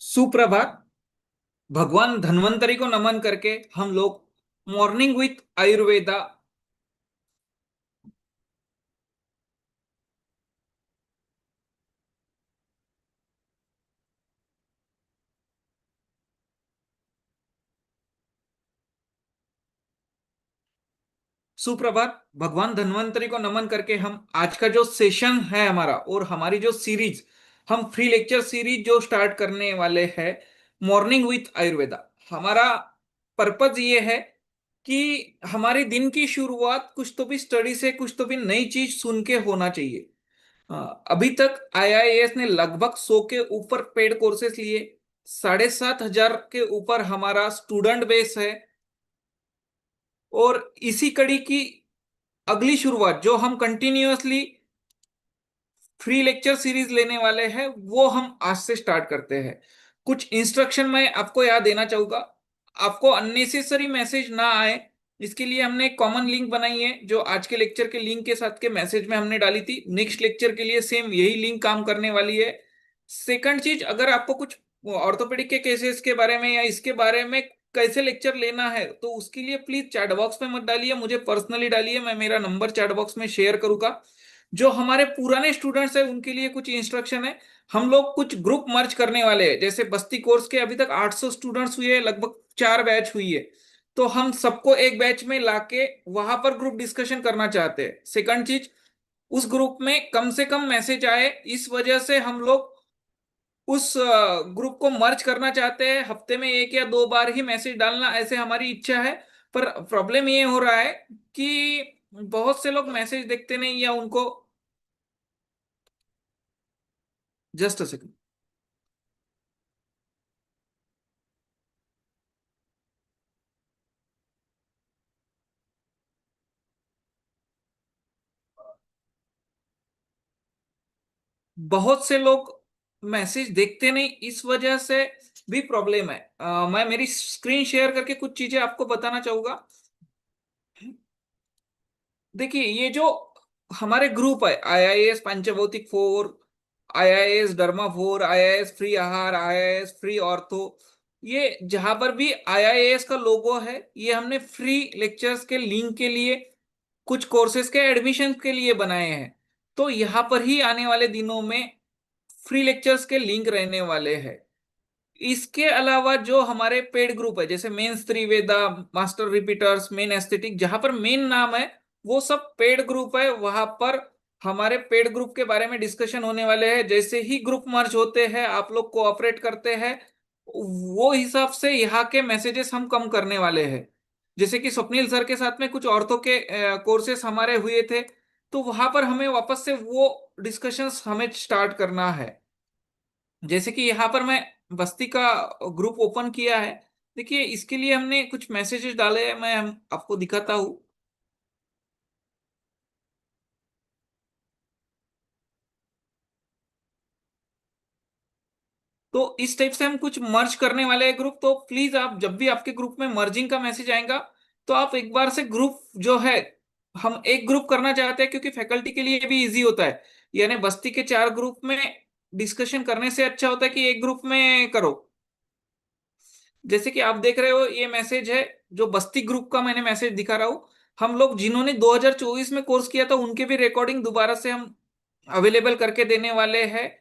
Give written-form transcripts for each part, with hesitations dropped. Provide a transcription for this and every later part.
सुप्रभात। भगवान धन्वंतरी को नमन करके हम लोग मॉर्निंग विथ आयुर्वेदा। सुप्रभात। भगवान धन्वंतरी को नमन करके हम आज का जो सेशन है हमारा और हमारी जो सीरीज, हम फ्री लेक्चर सीरीज जो स्टार्ट करने वाले हैं, मॉर्निंग विथ आयुर्वेदा। हमारा पर्पज ये है कि हमारे दिन की शुरुआत कुछ तो भी स्टडी से, कुछ तो भी नई चीज सुन के होना चाहिए। अभी तक आईआईएस ने लगभग 100 के ऊपर पेड कोर्सेस लिए। 7,500 के ऊपर हमारा स्टूडेंट बेस है। और इसी कड़ी की अगली शुरुआत जो हम कंटिन्यूअसली फ्री लेक्चर सीरीज लेने वाले हैं, वो हम आज से स्टार्ट करते हैं। कुछ इंस्ट्रक्शन मैं आपको याद देना चाहूंगा। आपको अननेसेसरी मैसेज ना आए, इसके लिए हमने एक कॉमन लिंक बनाई है जो आज के लेक्चर के लिंक के साथ के मैसेज में हमने डाली थी। नेक्स्ट लेक्चर के लिए सेम यही लिंक काम करने वाली है। सेकंड चीज, अगर आपको कुछ ऑर्थोपेडिक के केसेस के बारे में या इसके बारे में कैसे लेक्चर लेना है, तो उसके लिए प्लीज चैट बॉक्स में मत डालिए, मुझे पर्सनली डालिए। मैं मेरा नंबर चैट बॉक्स में शेयर करूंगा। जो हमारे पुराने स्टूडेंट्स हैं उनके लिए कुछ इंस्ट्रक्शन है। हम लोग कुछ ग्रुप मर्ज करने वाले हैं। जैसे बस्ती कोर्स के अभी तक 800 स्टूडेंट्स हुए हैं, लगभग 4 बैच हुई है। तो हम सबको एक बैच में लाके वहां पर ग्रुप डिस्कशन करना चाहते हैं। सेकंड चीज, उस ग्रुप में कम से कम मैसेज आए, इस वजह से हम लोग उस ग्रुप को मर्ज करना चाहते हैं। हफ्ते में 1 या 2 बार ही मैसेज डालना, ऐसे हमारी इच्छा है। पर प्रॉब्लम ये हो रहा है कि बहुत से लोग मैसेज देखते नहीं या उनको। Just a second. बहुत से लोग मैसेज देखते नहीं, इस वजह से भी प्रॉब्लम है। मैं मेरी स्क्रीन शेयर करके कुछ चीजें आपको बताना चाहूंगा। देखिए, ये जो हमारे ग्रुप है, आईआईएस पंचभौतिक 4, आईआईएस डर्मा 4, आईआईएस फ्री आहार, आईआईएस फ्री ऑर्थो, ये जहां पर भी आईआईएस का लोगो है, ये हमने फ्री लेक्चर्स के लिंक के लिए, कुछ कोर्सेज के एडमिशन के लिए बनाए हैं। तो यहाँ पर ही आने वाले दिनों में फ्री लेक्चर्स के लिंक रहने वाले हैं। इसके अलावा जो हमारे पेड ग्रुप है, जैसे मेंस त्रिवेदा, मास्टर रिपीटर्स, मेन एस्थेटिक, जहां पर मेन नाम है, वो सब पेड ग्रुप है। वहां पर हमारे पेड ग्रुप के बारे में डिस्कशन होने वाले हैं। जैसे ही ग्रुप मर्ज होते हैं, आप लोग कोऑपरेट करते हैं, वो हिसाब से यहाँ के मैसेजेस हम कम करने वाले हैं। जैसे कि स्वप्निल सर के साथ में कुछ औरतों के कोर्सेस हमारे हुए थे, तो वहां पर हमें वापस से वो डिस्कशंस हमें स्टार्ट करना है। जैसे कि यहाँ पर मैं बस्ती का ग्रुप ओपन किया है। देखिए, इसके लिए हमने कुछ मैसेजेस डाले हैं, मैं हम आपको दिखाता हूँ। तो इस टाइप से हम कुछ मर्ज करने वाले हैं ग्रुप। तो प्लीज आप जब भी आपके ग्रुप में मर्जिंग का मैसेज आएगा, तो आप एक बार से ग्रुप जो है, हम एक ग्रुप करना चाहते हैं क्योंकि फैकल्टी के लिए भी इजी होता है। यानी बस्ती के 4 ग्रुप में डिस्कशन करने से अच्छा होता है कि एक ग्रुप में करो। जैसे कि आप देख रहे हो, ये मैसेज है जो बस्ती ग्रुप का मैंने मैसेज दिखा रहा हूँ। हम लोग जिन्होंने 2024 में कोर्स किया था, उनके भी रिकॉर्डिंग दोबारा से हम अवेलेबल करके देने वाले हैं।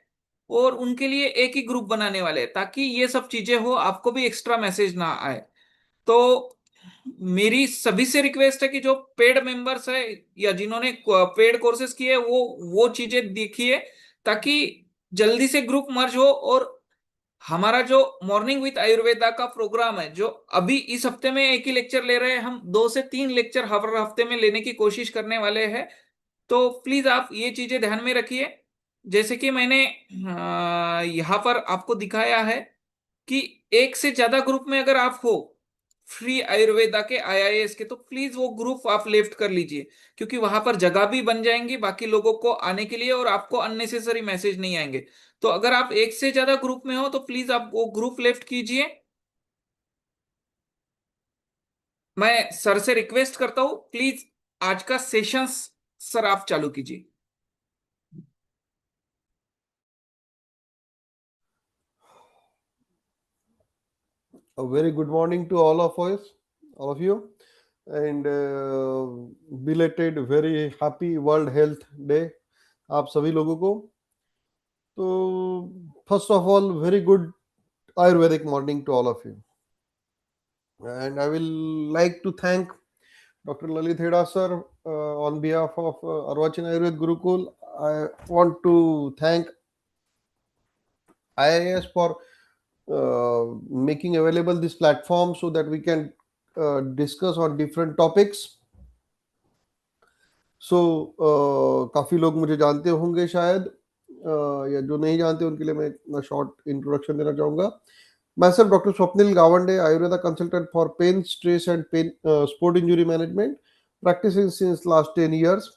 और उनके लिए एक ही ग्रुप बनाने वाले हैं, ताकि ये सब चीजें हो, आपको भी एक्स्ट्रा मैसेज ना आए। तो मेरी सभी से रिक्वेस्ट है कि जो पेड मेंबर्स है या जिन्होंने पेड कोर्सेज किए, वो चीजें देखिए, ताकि जल्दी से ग्रुप मर्ज हो। और हमारा जो मॉर्निंग विद आयुर्वेदा का प्रोग्राम है, जो अभी इस हफ्ते में एक ही लेक्चर ले रहे हैं, हम 2 से 3 लेक्चर हर हफ्ते में लेने की कोशिश करने वाले हैं। तो प्लीज आप ये चीजें ध्यान में रखिए। जैसे कि मैंने यहाँ पर आपको दिखाया है कि एक से ज्यादा ग्रुप में अगर आप हो फ्री आयुर्वेदा के आईआईएस के, तो प्लीज वो ग्रुप आप लेफ्ट कर लीजिए। क्योंकि वहां पर जगह भी बन जाएंगी बाकी लोगों को आने के लिए, और आपको अननेसेसरी मैसेज नहीं आएंगे। तो अगर आप एक से ज्यादा ग्रुप में हो, तो प्लीज आप वो ग्रुप लेफ्ट कीजिए। मैं सर से रिक्वेस्ट करता हूँ, प्लीज आज का सेशंस सर आप चालू कीजिए। A very good morning to all of us, all of you, and belated very happy World Health Day आप सभी लोगों को. तो first of all, very good Ayurvedic morning to all of you, and I will like to thank Dr. Lalit Heda sir on behalf of Arvachan Ayurved Gurukul. I want to thank IIS for making available this platform so that we can discuss on different topics. सो काफ़ी लोग मुझे जानते होंगे शायद, या जो नहीं जानते उनके लिए मैं इतना शॉर्ट इंट्रोडक्शन देना चाहूँगा. Myself doctor Swapnil Gawande, Ayurveda consultant for pain, stress and pain sport injury management, practicing since last 10 years.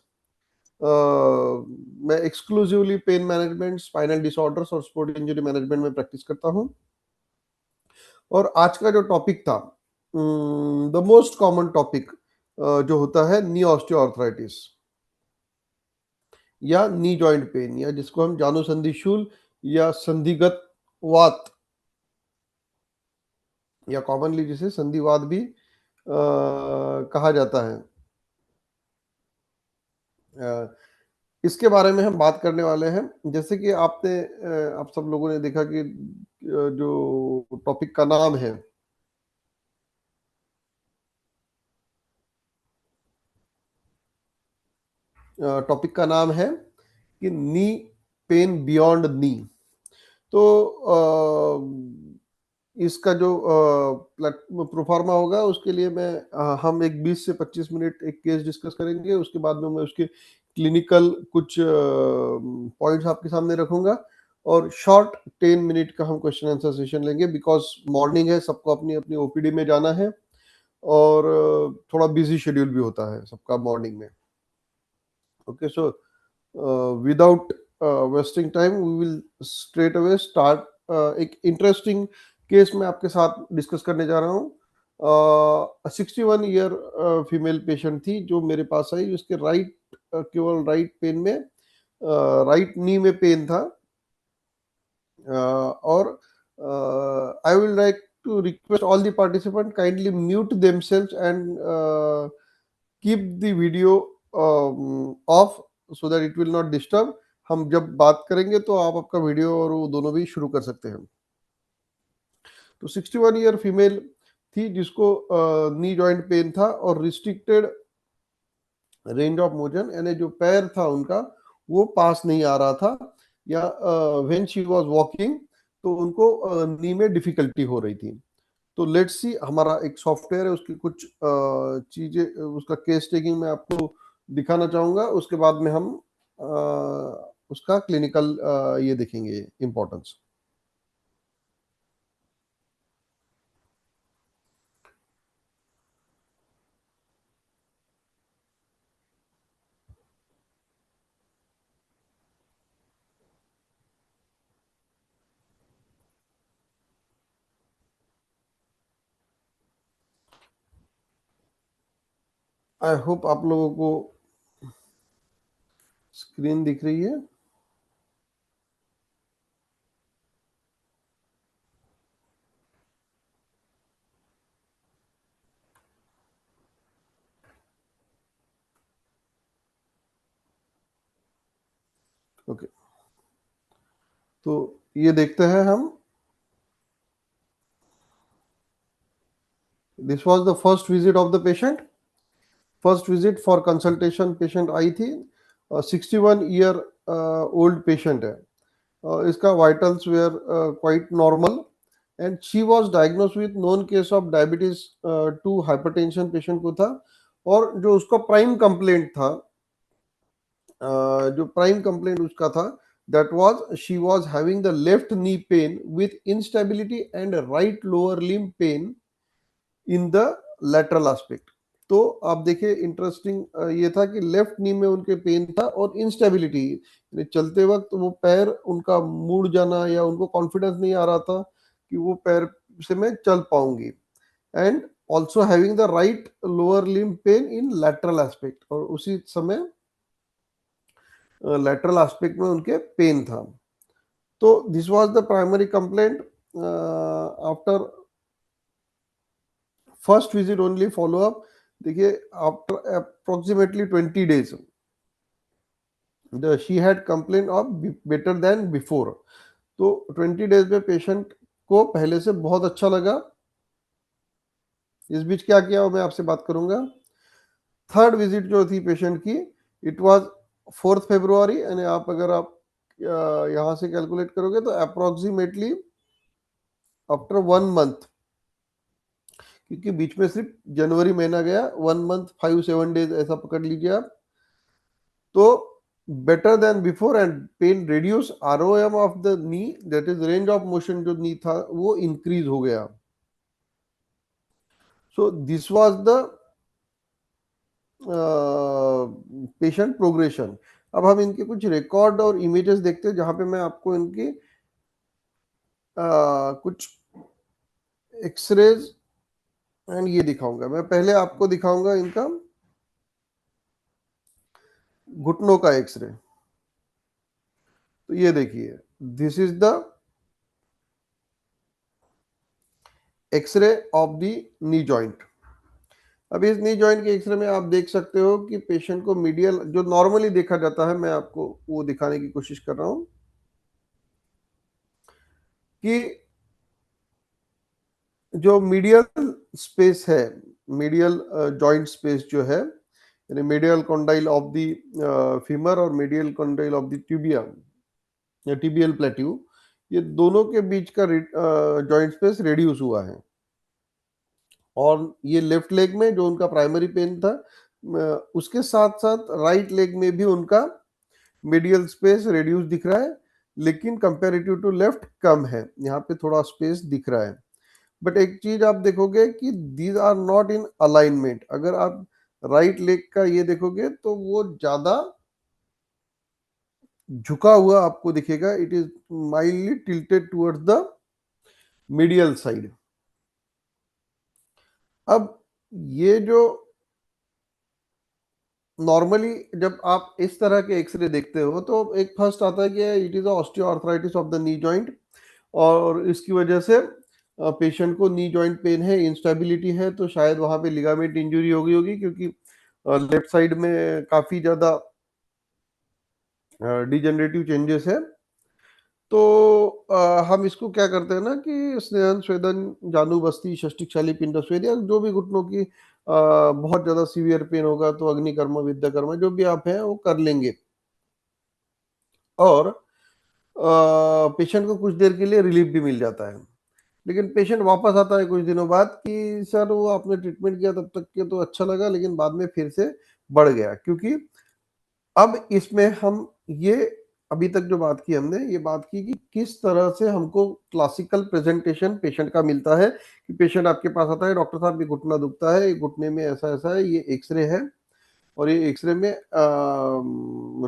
मैं exclusively pain management, spinal disorders और स्पोर्ट इंजरी मैनेजमेंट में प्रैक्टिस करता हूँ. और आज का जो टॉपिक था, द मोस्ट कॉमन टॉपिक जो होता है नी ऑस्टियोआर्थराइटिस या नी जॉइंट पेन, या जिसको हम जानुसंधि शूल या संधिगत वात, या कॉमनली जिसे संधिवात भी कहा जाता है. इसके बारे में हम बात करने वाले हैं. जैसे कि आप सब लोगों ने देखा कि जो टॉपिक का नाम है, टॉपिक का नाम है कि नी पेन बियॉन्ड नी. तो इसका जो प्रोफार्मा होगा उसके लिए हम एक 20 से 25 मिनट एक केस डिस्कस करेंगे. उसके बाद में मैं उसके क्लिनिकल कुछ पॉइंट्स आपके सामने रखूंगा, और शॉर्ट 10 मिनट का हम क्वेश्चन आंसर सेशन लेंगे, बिकॉज मॉर्निंग है, सबको अपनी अपनी ओपीडी में जाना है, और थोड़ा बिजी शेड्यूल भी होता है सबका मॉर्निंग में. Okay, so without wasting time we will straight away start. एक इंटरेस्टिंग केस मैं आपके साथ डिस्कस करने जा रहा हूँ. 61 ईयर फीमेल पेशेंट थी जो मेरे पास आई. उसके केवल राइट पेन में, राइट नी में पेन था. और I will like to request all the participants kindly mute themselves and keep the video off so that it will not disturb. हम जब बात करेंगे तो आप आपका वीडियो और वो दोनों भी शुरू कर सकते हैं. तो 61 ईयर फीमेल थी जिसको नी जॉइंट पेन था और रिस्ट्रिक्टेड रेंज ऑफ मोशन, यानी जो पैर था उनका वो पास नहीं आ रहा था, या व्हेन शी वाज वॉकिंग तो उनको नी में डिफिकल्टी हो रही थी. तो लेट्स सी, हमारा एक सॉफ्टवेयर है, उसकी कुछ चीजें, उसका केस टेकिंग मैं आपको दिखाना चाहूंगा. उसके बाद में हम उसका क्लिनिकल ये देखेंगे इम्पोर्टेंस. आई होप आप लोगों को स्क्रीन दिख रही है. ओके, तो ये देखते हैं हम. This was the first visit of the patient. First visit for consultation patient आई थी. 61 ईयर ओल्ड पेशेंट है. इसका vitals were quite normal, and she was diagnosed with known case of diabetes two hypertension patient को था. और जो उसका prime complaint था, जो प्राइम कंप्लेंट उसका था, that was she was having the left knee pain with instability and right lower limb pain in the lateral aspect. तो आप देखिए, इंटरेस्टिंग ये था कि लेफ्ट नी में उनके पेन था और इंस्टेबिलिटी, चलते वक्त वो पैर उनका मुड़ जाना, या उनको कॉन्फिडेंस नहीं आ रहा था कि वो पैर से मैं चल पाऊंगी. And also having the right lower limb pain in lateral aspect, और उसी समय लेटरल एस्पेक्ट में उनके पेन था. तो this was the primary complaint. After first visit only, follow up देखिए after approximately 20 days she had complain of better than before. तो 20 days में पेशेंट को पहले से बहुत अच्छा लगा। इस बीच क्या किया वो मैं आपसे बात करूंगा। थर्ड विजिट जो थी पेशेंट की, इट वाज 4 फरवरी, यानी आप अगर आप यहाँ से कैलकुलेट करोगे तो अप्रोक्सीमेटली आफ्टर 1 month, क्योंकि बीच में सिर्फ जनवरी महीना गया, 1 month 5-7 days ऐसा पकड़ लीजिए आप। तो better than before and pen reduce, ROM of the knee, that is range of motion जो नी था वो इंक्रीज हो गया। सो this was the patient progression. अब हम इनके कुछ रिकॉर्ड और इमेजेस देखते हैं, जहां पे मैं आपको इनकी कुछ एक्सरेज एंड ये दिखाऊंगा। मैं पहले आपको दिखाऊंगा इनका घुटनों का एक्सरे। तो ये देखिए, this is the x ray of the knee joint. अब इस नी जॉइंट के एक्सरे में आप देख सकते हो कि पेशेंट को मीडियल जो नॉर्मली देखा जाता है, मैं आपको वो दिखाने की कोशिश कर रहा हूं कि जो मीडियल स्पेस है, मीडियल जॉइंट स्पेस जो है, यानी medial condyle of the femur और मीडियल कॉन्डाइल ऑफ द ट्यूबिया या टिबियल प्लेट्यू, ये दोनों के बीच का जॉइंट स्पेस रिड्यूस हुआ है। और ये लेफ्ट लेग में जो उनका प्राइमरी पेन था, उसके साथ साथ राइट लेग में भी उनका मीडियल स्पेस रिड्यूस दिख रहा है, लेकिन कंपेरेटिव टू लेफ्ट कम है, यहाँ पे थोड़ा स्पेस दिख रहा है। बट एक चीज आप देखोगे कि these are not in alignment. अगर आप राइट लेग का ये देखोगे तो वो ज्यादा झुका हुआ आपको दिखेगा, it is mildly tilted towards the medial side. अब ये जो नॉर्मली जब आप इस तरह के एक्सरे देखते हो तो एक फर्स्ट आता है कि it is osteoarthritis of the knee joint, और इसकी वजह से पेशेंट को नी जॉइंट पेन है, इंस्टेबिलिटी है, तो शायद वहां पे लिगामेंट इंजरी हो गई होगी, क्योंकि लेफ्ट साइड में काफी ज्यादा डिजेनरेटिव चेंजेस है। तो हम इसको क्या करते हैं ना कि स्नेहन स्वेदन जानु बस्ती षष्टिक्षाली पिंड स्वेद, या जो भी घुटनों की बहुत ज्यादा सीवियर पेन होगा तो अग्निकर्म विद्याकर्म जो भी आप हैं वो कर लेंगे। और पेशेंट को कुछ देर के लिए रिलीफ भी मिल जाता है। लेकिन पेशेंट वापस आता है कुछ दिनों बाद कि सर वो आपने ट्रीटमेंट किया तब तक के तो अच्छा लगा, लेकिन बाद में फिर से बढ़ गया। क्योंकि अब इसमें हम ये अभी तक जो बात की हमने, ये बात की कि किस तरह से हमको क्लासिकल प्रेजेंटेशन पेशेंट का मिलता है। कि पेशेंट आपके पास आता है, डॉक्टर साहब ये घुटना दुखता है, ये घुटने में ऐसा ऐसा है, ये एक्सरे है, और ये एक्सरे में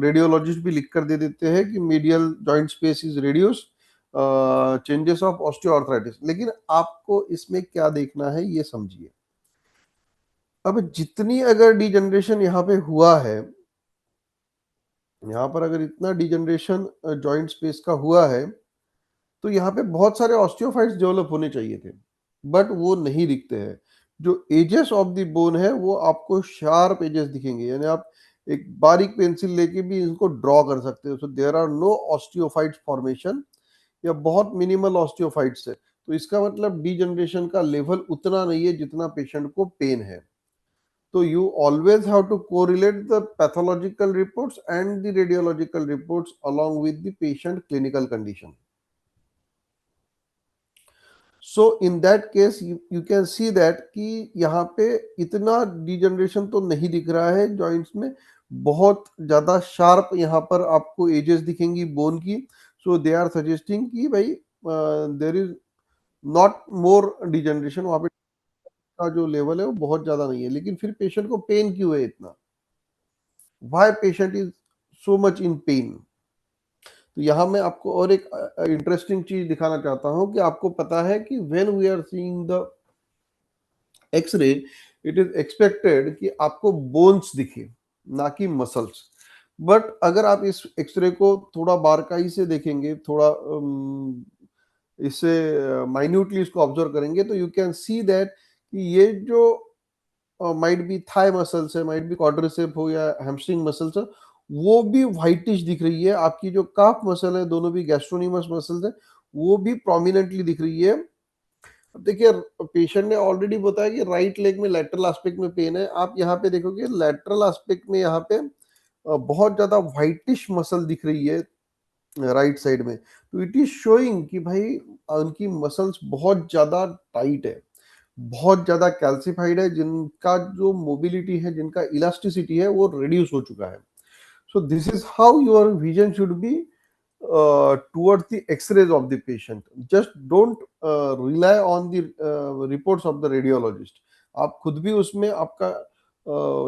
रेडियोलॉजिस्ट भी लिख कर दे देते हैं कि medial joint space is reduce, changes of osteoarthritis. लेकिन आपको इसमें क्या देखना है ये समझिए। अब जितनी अगर डिजनरेशन यहाँ पे हुआ है, यहाँ पर अगर इतना डिजनरेशन जॉइंट स्पेस का हुआ है, तो यहाँ पे बहुत सारे ऑस्टियोफाइट्स डेवलप होने चाहिए थे, बट वो नहीं दिखते हैं। जो एजेस ऑफ द बोन है वो आपको शार्प एजेस दिखेंगे, यानी आप एक बारीक पेंसिल लेके भी इनको ड्रॉ कर सकते हो। So there are no osteophytes formation, या बहुत मिनिमल ऑस्टियोफाइट्स है। तो इसका मतलब डीजनरेशन का लेवल उतना नहीं है जितना पेशेंट को पेन है। So you always have to correlate the pathological reports and the radiological reports along with the patient clinical condition. So in that case you can see that कि यहाँ पे इतना degeneration तो नहीं दिख रहा है joints में, बहुत ज्यादा sharp यहाँ पर आपको edges दिखेंगी bone की। So they are suggesting कि भाई there is not more degeneration, वहाँ पे का जो लेवल है वो बहुत ज्यादा नहीं है। लेकिन फिर पेशेंट को पेन क्यों है इतना, why patient is so much in pain? तो यहाँ मैं आपको और एक इंटरेस्टिंग चीज दिखाना चाहता हूँ कि आपको पता है कि when we are seeing the X-ray, it is expected कि आपको बोन्स दिखे, ना कि मसल्स। बट अगर आप इस एक्सरे को थोड़ा बारकाई से देखेंगे, थोड़ा इससे माइन्यूटली इसको ऑब्जर्व करेंगे, तो यू कैन सी दैट कि ये जो माइट बी थाई मसल्स है, माइट बी क्वाड्रिसेप हो या हैमस्ट्रिंग मसल्स है, वो भी व्हाइटिश दिख रही है। आपकी जो काफ मसल है, दोनों भी गैस्ट्रोनीमस मसल्स है, वो भी प्रोमिनेंटली दिख रही है। अब देखिए, पेशेंट ने ऑलरेडी बताया कि राइट लेग में लेटरल एस्पेक्ट में पेन है। आप यहाँ पे देखोगे लेटरल एस्पेक्ट में यहाँ पे बहुत ज्यादा व्हाइटिश मसल दिख रही है राइट साइड में। तो इट इज शोइंग कि भाई उनकी मसल्स बहुत ज्यादा टाइट है, बहुत ज्यादा कैल्सिफाइड है, जिनका जो मोबिलिटी है, जिनका इलास्टिसिटी है, वो रिड्यूस हो चुका है। So this is how your vision should be towards the x-rays of the patient. Just don't rely on the reports of the radiologist. आप खुद भी उसमें आपका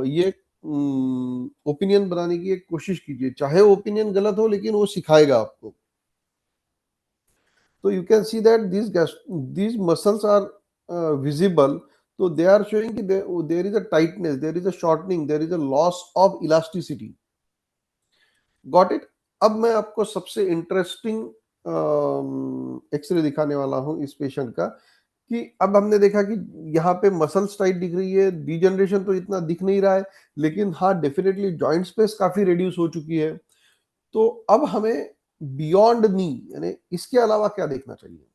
ये ओपिनियन बनाने की एक कोशिश कीजिए, चाहे ओपिनियन गलत हो लेकिन वो सिखाएगा आपको। तो you can see that these muscles are visible. So they are showing कि there is a tightness, there is a shortening, there is a loss of elasticity. Got it. अब मैं आपको सबसे इंटरेस्टिंग एक्सरे दिखाने वाला हूं इस पेशेंट का, कि अब हमने देखा कि यहाँ पे मसल्स टाइट दिख रही है, डिजनरेशन तो इतना दिख नहीं रहा है, लेकिन हाँ डेफिनेटली जॉइंट स्पेस काफी रिड्यूस हो चुकी है। तो अब हमें बियॉन्ड नी, यानी इसके अलावा क्या देखना चाहिए?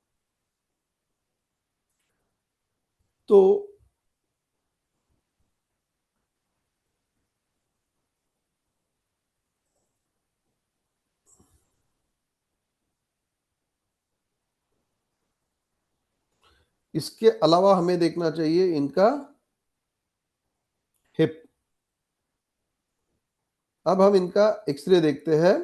तो इसके अलावा हमें देखना चाहिए इनका हिप। अब हम इनका एक्सरे देखते हैं।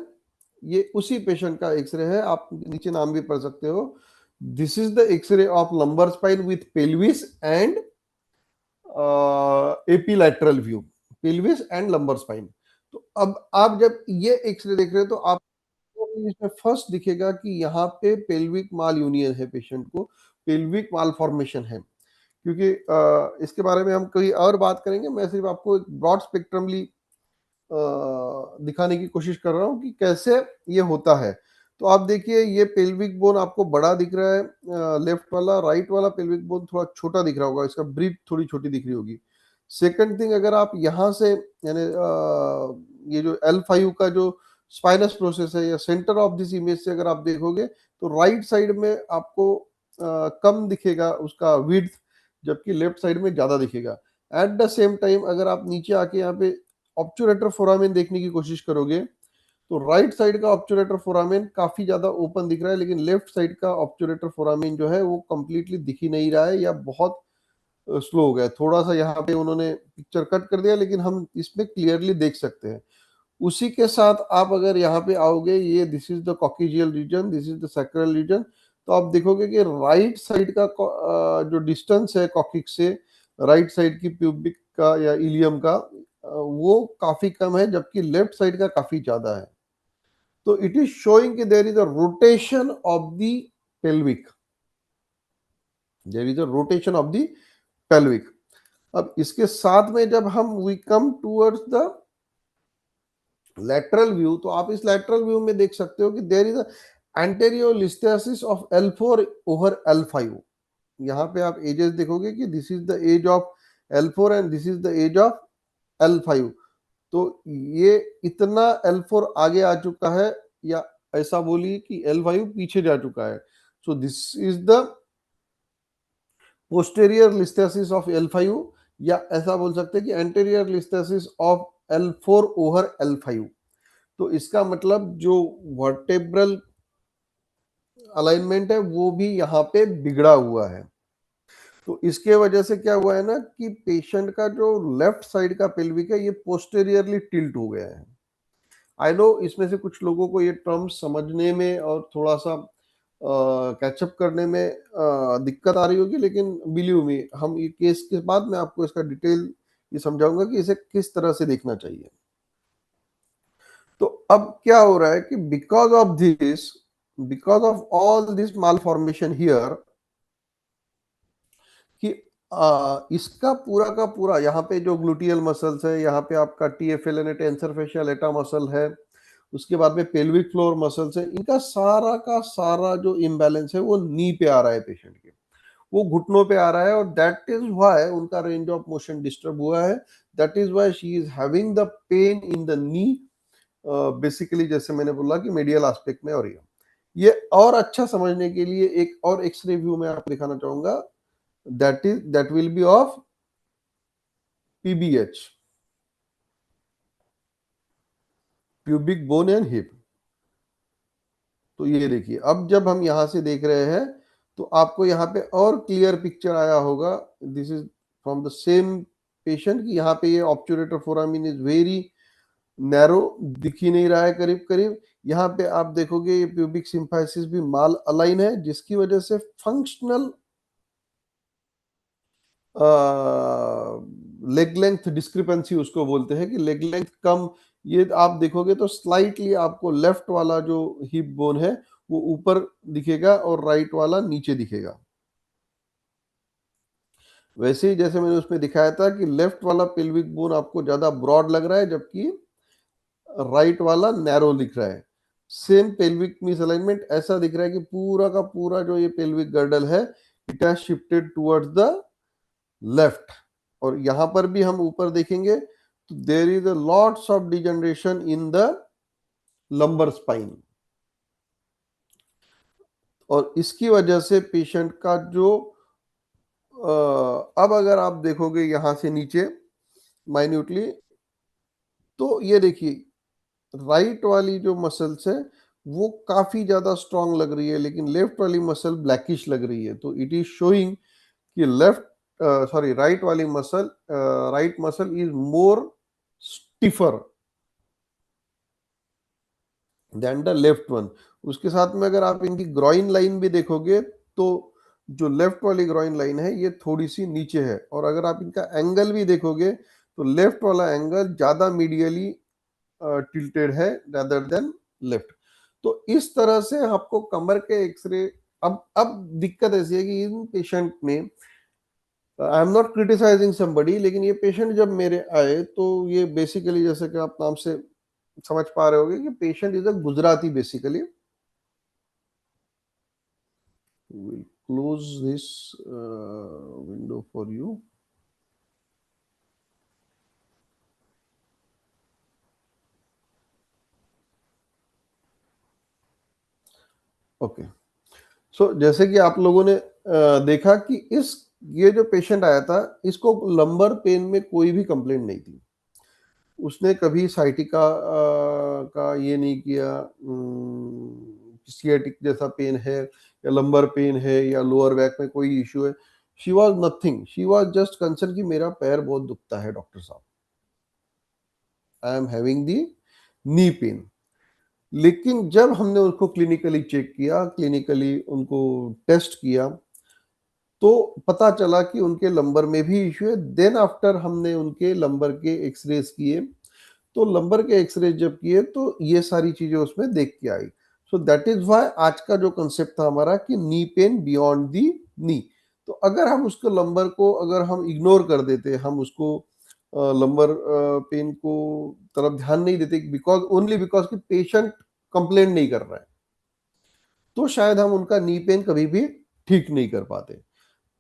ये उसी पेशेंट का एक्सरे है, आप नीचे नाम भी पढ़ सकते हो। This is the x ray of lumbar spine with pelvis and AP lateral view, pelvis and lumbar spine. तो अब आप जब ये एक्सरे देख रहे हो तो आपको इसमें फर्स्ट दिखेगा कि यहाँ पे पेल्विक माल यूनियन है, पेशेंट को पेल्विक माल फॉर्मेशन है। क्योंकि इसके बारे में हम कहीं और बात करेंगे, मैं सिर्फ आपको एक ब्रॉड स्पेक्ट्रमली दिखाने की कोशिश कर रहा हूँ कि कैसे ये होता है। तो आप देखिए, ये पेल्विक बोन आपको बड़ा दिख रहा है लेफ्ट वाला, राइट वाला पेल्विक बोन थोड़ा छोटा दिख रहा होगा, इसका ब्रीथ थोड़ी छोटी दिख रही होगी। सेकंड थिंग, अगर आप यहाँ से यानी ये जो L5 का जो स्पाइनस प्रोसेस है या सेंटर ऑफ दिस इमेज से अगर आप देखोगे तो राइट साइड में आपको कम दिखेगा उसका विड्थ, जबकि लेफ्ट साइड में ज्यादा दिखेगा। एट द सेम टाइम अगर आप नीचे आके यहाँ पे ऑब्चुरेटर फोरामेन देखने की कोशिश करोगे तो राइट साइड का ऑब्चुरेटर फोरामेन काफी ज्यादा ओपन दिख रहा है, लेकिन लेफ्ट साइड का ऑब्चुरेटर फोरामेन जो है वो कंप्लीटली दिख ही नहीं रहा है या बहुत स्लो हो गया है। थोड़ा सा यहाँ पे उन्होंने पिक्चर कट कर दिया, लेकिन हम इसमें क्लियरली देख सकते हैं। उसी के साथ आप अगर यहाँ पे आओगे, ये this is the coccygeal region, this is the sacral region. तो आप देखोगे कि राइट साइड का जो डिस्टेंस है कॉकिक से राइट साइड की प्यूबिक का या इलियम का, वो काफी कम है, जबकि लेफ्ट साइड का काफी ज्यादा है। तो इट इज शोइंग कि there is a rotation of the pelvic, there is a rotation of the pelvic. अब इसके साथ में जब हम we come towards the lateral view, तो आप इस लैटरल व्यू में देख सकते हो कि there is anterior listhesis of L4 over L5। यहाँ पे आप एजेस देखोगे कि this is the edge of L4 and this is the edge of L5। तो ये इतना L4 आगे आ चुका है, या ऐसा बोलिए कि L5 पीछे जा चुका है। So this is the posterior listhesis of L5, या ऐसा बोल सकते हैं कि anterior listhesis of L4 over L5। तो इसका मतलब जो वर्टेब्रल अलाइनमेंट है वो भी यहाँ पे बिगड़ा हुआ है। तो इसके वजह से क्या हुआ है ना कि पेशेंट का जो लेफ्ट साइड का पेल्विक है ये पोस्टेरियरली टिल्ट हो गया है। आई नो इसमें से कुछ लोगों को ये टर्म समझने में और थोड़ा सा कैचअप करने में दिक्कत आ रही होगी, लेकिन बिलीव मी, हम ये केस के बाद मैं आपको इसका डिटेल ये समझाऊंगा कि इसे किस तरह से देखना चाहिए। तो अब क्या हो रहा है कि because of all this mall formation here, कि इसका पूरा का पूरा यहाँ पे जो ग्लूटियल मसल्स है, यहाँ पे आपका TFL टेंसर फेशियल एटा मसल है, उसके बाद में पेल्विक फ्लोर मसल्स है, इनका सारा का सारा जो इम्बैलेंस है वो नी पे आ रहा है पेशेंट के। वो घुटनों पे आ रहा है, और दैट इज व्हाई उनका रेंज ऑफ मोशन डिस्टर्ब हुआ है, that is why she is having the pain in the knee, basically जैसे मैंने बोला कि मीडियल एस्पेक्ट में। और ये और अच्छा समझने के लिए एक और एक्सरे व्यू में आपको दिखाना चाहूंगा, that will be of PBH, pubic bone and hip. तो ये देखिए, अब जब हम यहां से देख रहे हैं तो आपको यहाँ पे और क्लियर पिक्चर आया होगा, this is from the same patient, कि यहाँ पे ये ऑब्चुरेटर फोरामिन इज वेरी नैरो, दिख ही नहीं रहा है करीब करीब। यहाँ पे आप देखोगे ये प्यूबिक सिम्फाइसिस भी माल अलाइन है, जिसकी वजह से फंक्शनल लेग लेंथ डिस्क्रिपेंसी उसको बोलते हैं, कि लेग लेंथ कम, ये आप देखोगे तो स्लाइटली आपको लेफ्ट वाला जो हिप बोन है वो ऊपर दिखेगा और राइट वाला नीचे दिखेगा। वैसे ही जैसे मैंने उसमें दिखाया था कि लेफ्ट वाला पेल्विक बोन आपको ज्यादा ब्रॉड लग रहा है, जबकि राइट वाला नैरो दिख रहा है। सेम पेल्विक मिसअलाइनमेंट, ऐसा दिख रहा है कि पूरा का पूरा जो ये पेल्विक गर्डल है, it has shifted towards the left. और यहां पर भी हम ऊपर देखेंगे तो there is a lots of degeneration in the lumbar spine, और इसकी वजह से पेशेंट का जो अब अगर आप देखोगे यहां से नीचे माइन्यूटली, तो ये देखिए राइट वाली जो मसल्स है वो काफी ज्यादा स्ट्रांग लग रही है, लेकिन लेफ्ट वाली मसल ब्लैकिश लग रही है। तो इट इज शोइंग कि लेफ्ट सॉरी राइट वाली muscle, right muscle is more stiffer than the left one. उसके साथ में अगर आप इनकी ग्रॉइन लाइन भी देखोगे तो जो लेफ्ट वाली ग्रॉइन लाइन है ये थोड़ी सी नीचे है, और अगर आप इनका एंगल भी देखोगे तो लेफ्ट वाला एंगल ज्यादा मीडियली टिल्टेड है rather देन लेफ्ट। तो इस तरह से आपको कमर के एक्सरे, अब दिक्कत ऐसी है कि इन पेशेंट में, I am not criticizing somebody, लेकिन ये पेशेंट जब मेरे आए तो ये बेसिकली जैसे कि आप नाम से समझ पा रहे होगे कि patient is a Gujarati basically. Will close this window for you. Okay, so जैसे कि आप लोगों ने देखा कि इस ये जो पेशेंट आया था, इसको लंबर पेन में कोई भी कंप्लेंट नहीं थी। उसने कभी साइटिका का ये नहीं किया, सियाटिक जैसा पेन है या लंबर पेन है या लोअर बैक में कोई इश्यू है। She was nothing, she was just concern कि मेरा पैर बहुत दुखता है डॉक्टर साहब, I am having the knee pain. लेकिन जब हमने उसको क्लिनिकली चेक किया, क्लिनिकली उनको टेस्ट किया, तो पता चला कि उनके लंबर में भी इश्यू है। देन आफ्टर हमने उनके लंबर के एक्सरेज किए, तो लंबर के एक्सरे जब किए तो ये सारी चीजें उसमें देख के आई। सो दैट इज वाई आज का जो कंसेप्ट था हमारा कि नी पेन बियॉन्ड दी नी। तो अगर हम उसको लंबर को अगर हम इग्नोर कर देते, हम उसको लंबर पेन को तरफ ध्यान नहीं देते, बिकॉज ओनली बिकॉज कि पेशेंट कंप्लेन नहीं कर रहा है, तो शायद हम उनका नी पेन कभी भी ठीक नहीं कर पाते।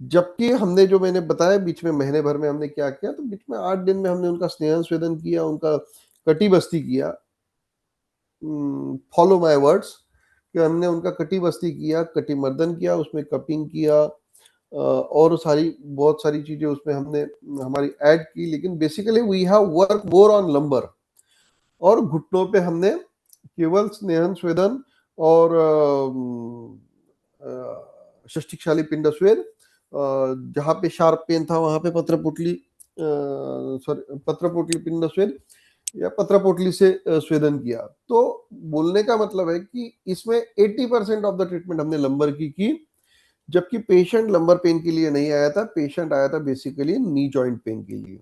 जबकि हमने जो मैंने बताया बीच में महीने भर में हमने क्या किया, तो बीच में 8 दिन में हमने उनका स्नेहन स्वेदन किया, उनका कटी बस्ती किया, फॉलो माय वर्ड्स, कि हमने उनका कटी बस्ती किया, कटी मर्दन किया, उसमें कपिंग किया, और सारी बहुत सारी चीजें उसमें हमने हमारी ऐड की। लेकिन basically we have work more on lumbar, और घुटनों पे हमने केवल स्नेहन स्वेदन और षष्टिकशाली पिंड स्वेद, जहाँ पे शार्प पेन था वहां पे पत्रपुटली, सॉरी पत्रपुटली पिंड स्वेद या पत्रपोटली से स्वेदन किया। तो बोलने का मतलब है कि इसमें 80% ऑफ द ट्रीटमेंट हमने लंबर की, जबकि पेशेंट लंबर पेन के लिए नहीं आया था, पेशेंट आया था बेसिकली नी जॉइंट पेन के लिए।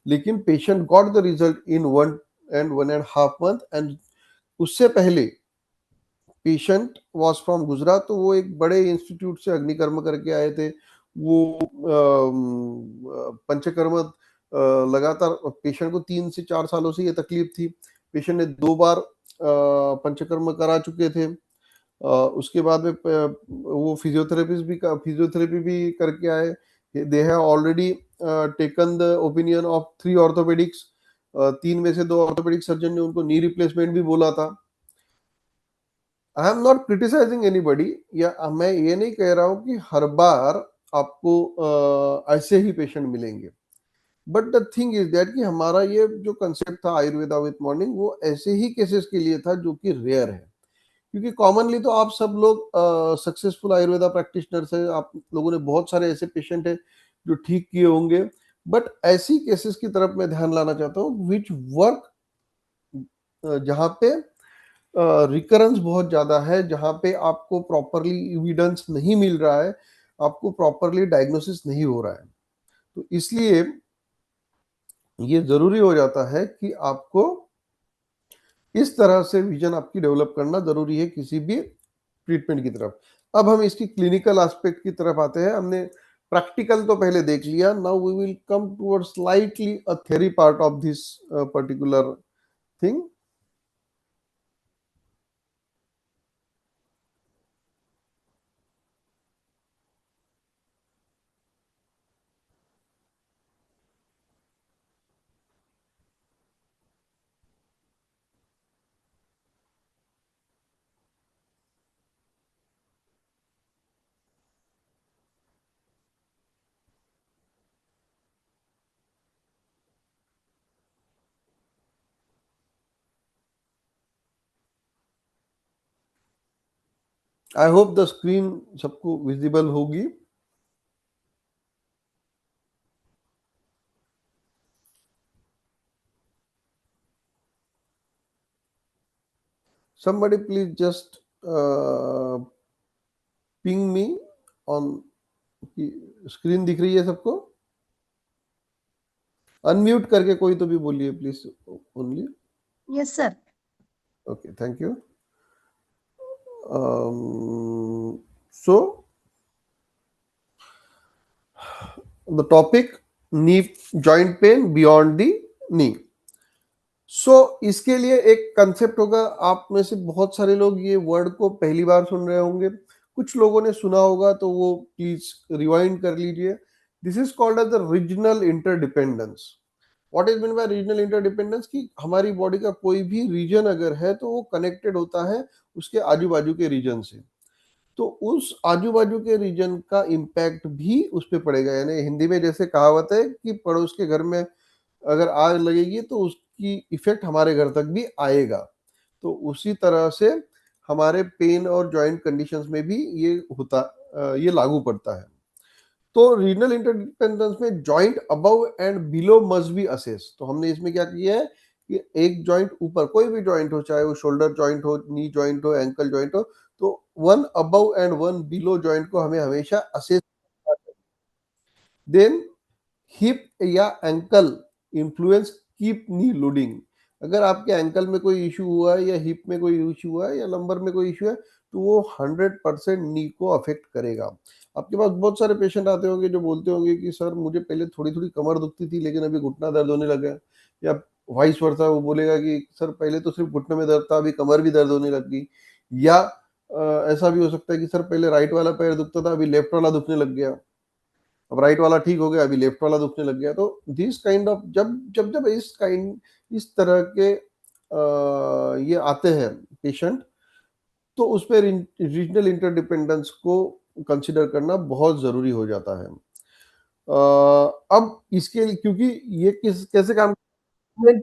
लेकिन patient got the result in 1.5 month, and उससे पहले पेशेंट वाज फ्रॉम गुजरात, तो वो एक बड़े इंस्टीट्यूट से अग्निकर्म करके आए थे। वो पंचकर्म लगातार, पेशेंट को 3 से 4 सालों से ये तकलीफ थी, पेशेंट ने 2 बार पंचकर्म करा चुके थे। उसके बाद में वो फिजियोथेरेपी भी करके आए। They have already taken the opinion of 3 orthopaedics. 3 में से 2 ऑर्थोपेडिक सर्जन ने उनको नी रिप्लेसमेंट भी बोला था। I am not criticizing anybody, या मैं ये नहीं कह रहा हूँ कि हर बार आपको ऐसे ही पेशेंट मिलेंगे। But the thing is that कि हमारा ये जो कंसेप्ट था आयुर्वेदा विथ मॉर्निंग, वो ऐसे ही केसेस के लिए था जो कि रेयर है। क्योंकि कॉमनली तो आप सब लोग सक्सेसफुल आयुर्वेदा प्रैक्टिशनर्स हैं, आप लोगों ने बहुत सारे ऐसे पेशेंट हैं जो ठीक किए होंगे। बट ऐसी केसेस की तरफ मैं ध्यान लाना चाहता हूँ विच वर्क, जहाँ पे रिकरेंस बहुत ज्यादा है, जहाँ पे आपको प्रॉपरली एविडेंस नहीं मिल रहा है, आपको प्रॉपरली डायग्नोसिस नहीं हो रहा है। तो इसलिए ये जरूरी हो जाता है कि आपको इस तरह से विजन आपकी डेवलप करना जरूरी है किसी भी ट्रीटमेंट की तरफ। अब हम इसकी क्लिनिकल एस्पेक्ट की तरफ आते हैं। हमने प्रैक्टिकल तो पहले देख लिया, now we will come towards slightly a theory part of this particular thing. I hope the screen सबको विजिबल होगी। somebody please just ping me on, screen दिख रही है सबको? अनम्यूट करके कोई तो भी बोलिए please, only. Yes, sir. Okay, thank you. So the topic, knee joint pain beyond the knee. So इसके लिए एक कंसेप्ट होगा, आप में से बहुत सारे लोग ये वर्ड को पहली बार सुन रहे होंगे, कुछ लोगों ने सुना होगा तो वो प्लीज रिवाइंड कर लीजिए। This is called as the regional interdependence. What is mean by regional interdependence? कि हमारी बॉडी का कोई भी रीजन अगर है तो वो कनेक्टेड होता है उसके आजू बाजू के रीजन से। तो उस आजू बाजू के रीजन का इम्पैक्ट भी उस पर पड़ेगा। यानी हिंदी में जैसे कहावत है कि पड़ोस के घर में अगर आग लगेगी तो उसकी इफेक्ट हमारे घर तक भी आएगा। तो उसी तरह से हमारे पेन और जॉइंट कंडीशंस में भी ये ये लागू पड़ता है। तो रीजनल इंटरडिपेंडेंस में joint above and below must be assess. तो हमने इसमें क्या किया है कि एक जॉइंट ऊपर, कोई भी जॉइंट हो, चाहे वो शोल्डर जॉइंट हो, नी जॉइंट हो, एंकल जॉइंट हो, तो one above and one below joint को हमें हमेशा असेस। देन हिप या एंकल इन्फ्लुएंस कीप नी लोडिंग। अगर आपके एंकल में कोई इशू हुआ है या हिप में कोई इशू हुआ है या लंबर में कोई इशू है तो वो 100% नी को अफेक्ट करेगा। आपके पास बहुत सारे पेशेंट आते होंगे जो बोलते होंगे कि सर मुझे पहले थोड़ी थोड़ी कमर दुखती थी लेकिन अभी घुटना दर्द होने लगा है। या वाइस वर्सा, वो बोलेगा कि सर पहले तो सिर्फ घुटने में दर्द था अभी कमर भी दर्द होने लग गई। या ऐसा भी हो सकता है कि सर पहले राइट वाला पैर दुखता था अभी लेफ्ट वाला दुखने लग गया, अब राइट वाला ठीक हो गया अभी लेफ्ट वाला दुखने लग गया। तो दिस काइंड ऑफ जब जब जब इस तरह के ये आते हैं पेशेंट, तो उस पर रीजनल इंटरडिपेंडेंस को कंसिडर करना बहुत जरूरी हो जाता है। अब इसके लिए, क्योंकि ये कैसे काम, मूवमेंट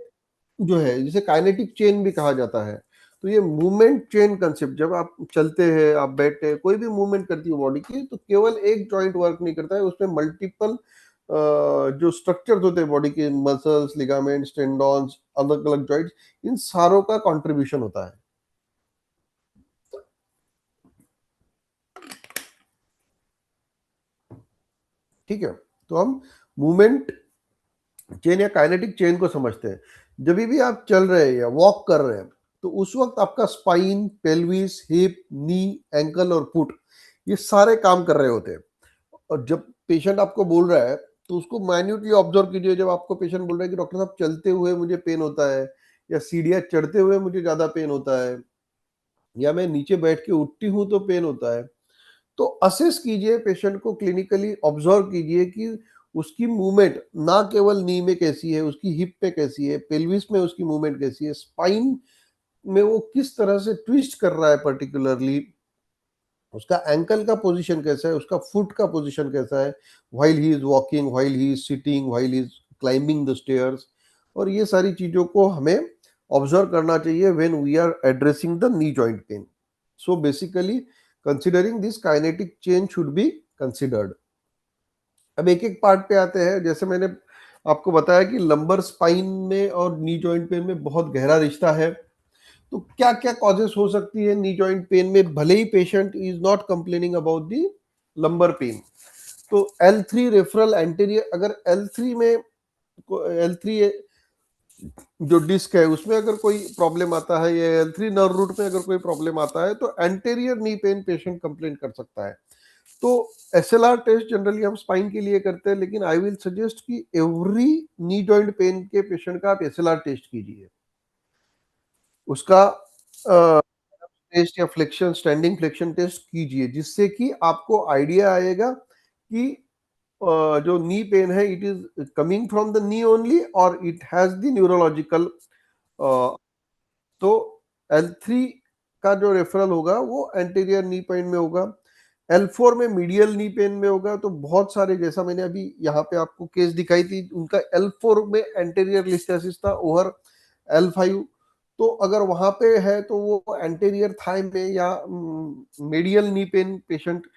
जो है जिसे काइनेटिक चेन भी कहा जाता है, तो ये मूवमेंट चेन कंसेप्ट, जब आप चलते हैं, आप बैठते हैं, कोई भी मूवमेंट करती है बॉडी की, तो केवल एक जॉइंट वर्क नहीं करता है, उसमें मल्टीपल जो स्ट्रक्चर्स होते हैं बॉडी के, मसल्स, लिगामेंट्स, टेंडॉन्स, अलग अलग जॉइंट्स, इन सारों का कंट्रीब्यूशन होता है। ठीक है, तो हम मूवमेंट चेन या काइनेटिक चेन को समझते हैं। जब भी आप चल रहे हैं या वॉक कर रहे हैं तो उस वक्त आपका स्पाइन, पेल्विस, हिप, नी, एंकल और फुट, ये सारे काम कर रहे होते हैं। और जब पेशेंट आपको बोल रहा है तो उसको माइन्यूटली ऑब्जर्व कीजिए। जब आपको पेशेंट बोल रहा है कि डॉक्टर साहब चलते हुए मुझे पेन होता है या सीढ़ियां चढ़ते हुए मुझे ज्यादा पेन होता है या मैं नीचे बैठ के उठती हूँ तो पेन होता है। तो असेस कीजिए पेशेंट को, क्लिनिकली ऑब्जर्व कीजिए कि उसकी मूवमेंट ना केवल नी में कैसी है, उसकी हिप में कैसी है, पेल्विस में उसकी मूवमेंट कैसी है, स्पाइन में वो किस तरह से ट्विस्ट कर रहा है पर्टिकुलरली, उसका एंकल का पोजीशन कैसा है, उसका फुट का पोजीशन कैसा है, while he is walking, while he is sitting, while he is climbing the stairs. और ये सारी चीजों को हमें ऑब्जर्व करना चाहिए when we are addressing the knee joint pain. So basically considering this kinetic change should be considered. अब एक एक पार्ट पे आते हैं। जैसे मैंने आपको बताया कि लंबर स्पाइन में और नी जॉइंट पेन में बहुत गहरा रिश्ता है। तो क्या क्या कॉजेस हो सकती है नी जॉइंट पेन में, भले ही patient is not complaining about the lumbar pain. तो L3 रेफरल एंटीरियर, अगर L3 में L3 जो डिस्क है उसमें अगर कोई प्रॉब्लम आता है, या L3 नर्व रूट में अगर कोई प्रॉब्लम आता है, तो anterior knee pain patient complain कर सकता है। तो SLR टेस्ट जनरली हम स्पाइन के लिए करते हैं, लेकिन आई विल सजेस्ट कि एवरी नी जॉइंट पेन के पेशेंट का आप SLR टेस्ट कीजिए। उसका टेस्ट या फ्लेक्शन, स्टैंडिंग फ्लेक्शन टेस्ट कीजिए, जिससे कि आपको आइडिया आएगा कि जो नी पेन है it is coming from the knee only और इट हैज द न्यूरोलॉजिकल। तो L3 का जो रेफरल होगा वो एंटीरियर नी पेन में होगा। L4 में मीडियल नी पेन में होगा। तो बहुत सारे, जैसा मैंने अभी यहाँ पे आपको केस दिखाई थी, उनका L4 में एंटीरियर लिस्थेसिस था ओवर L5। तो अगर वहां पे है तो वो एंटीरियर थाई में या मीडियल नी पेन पेशेंट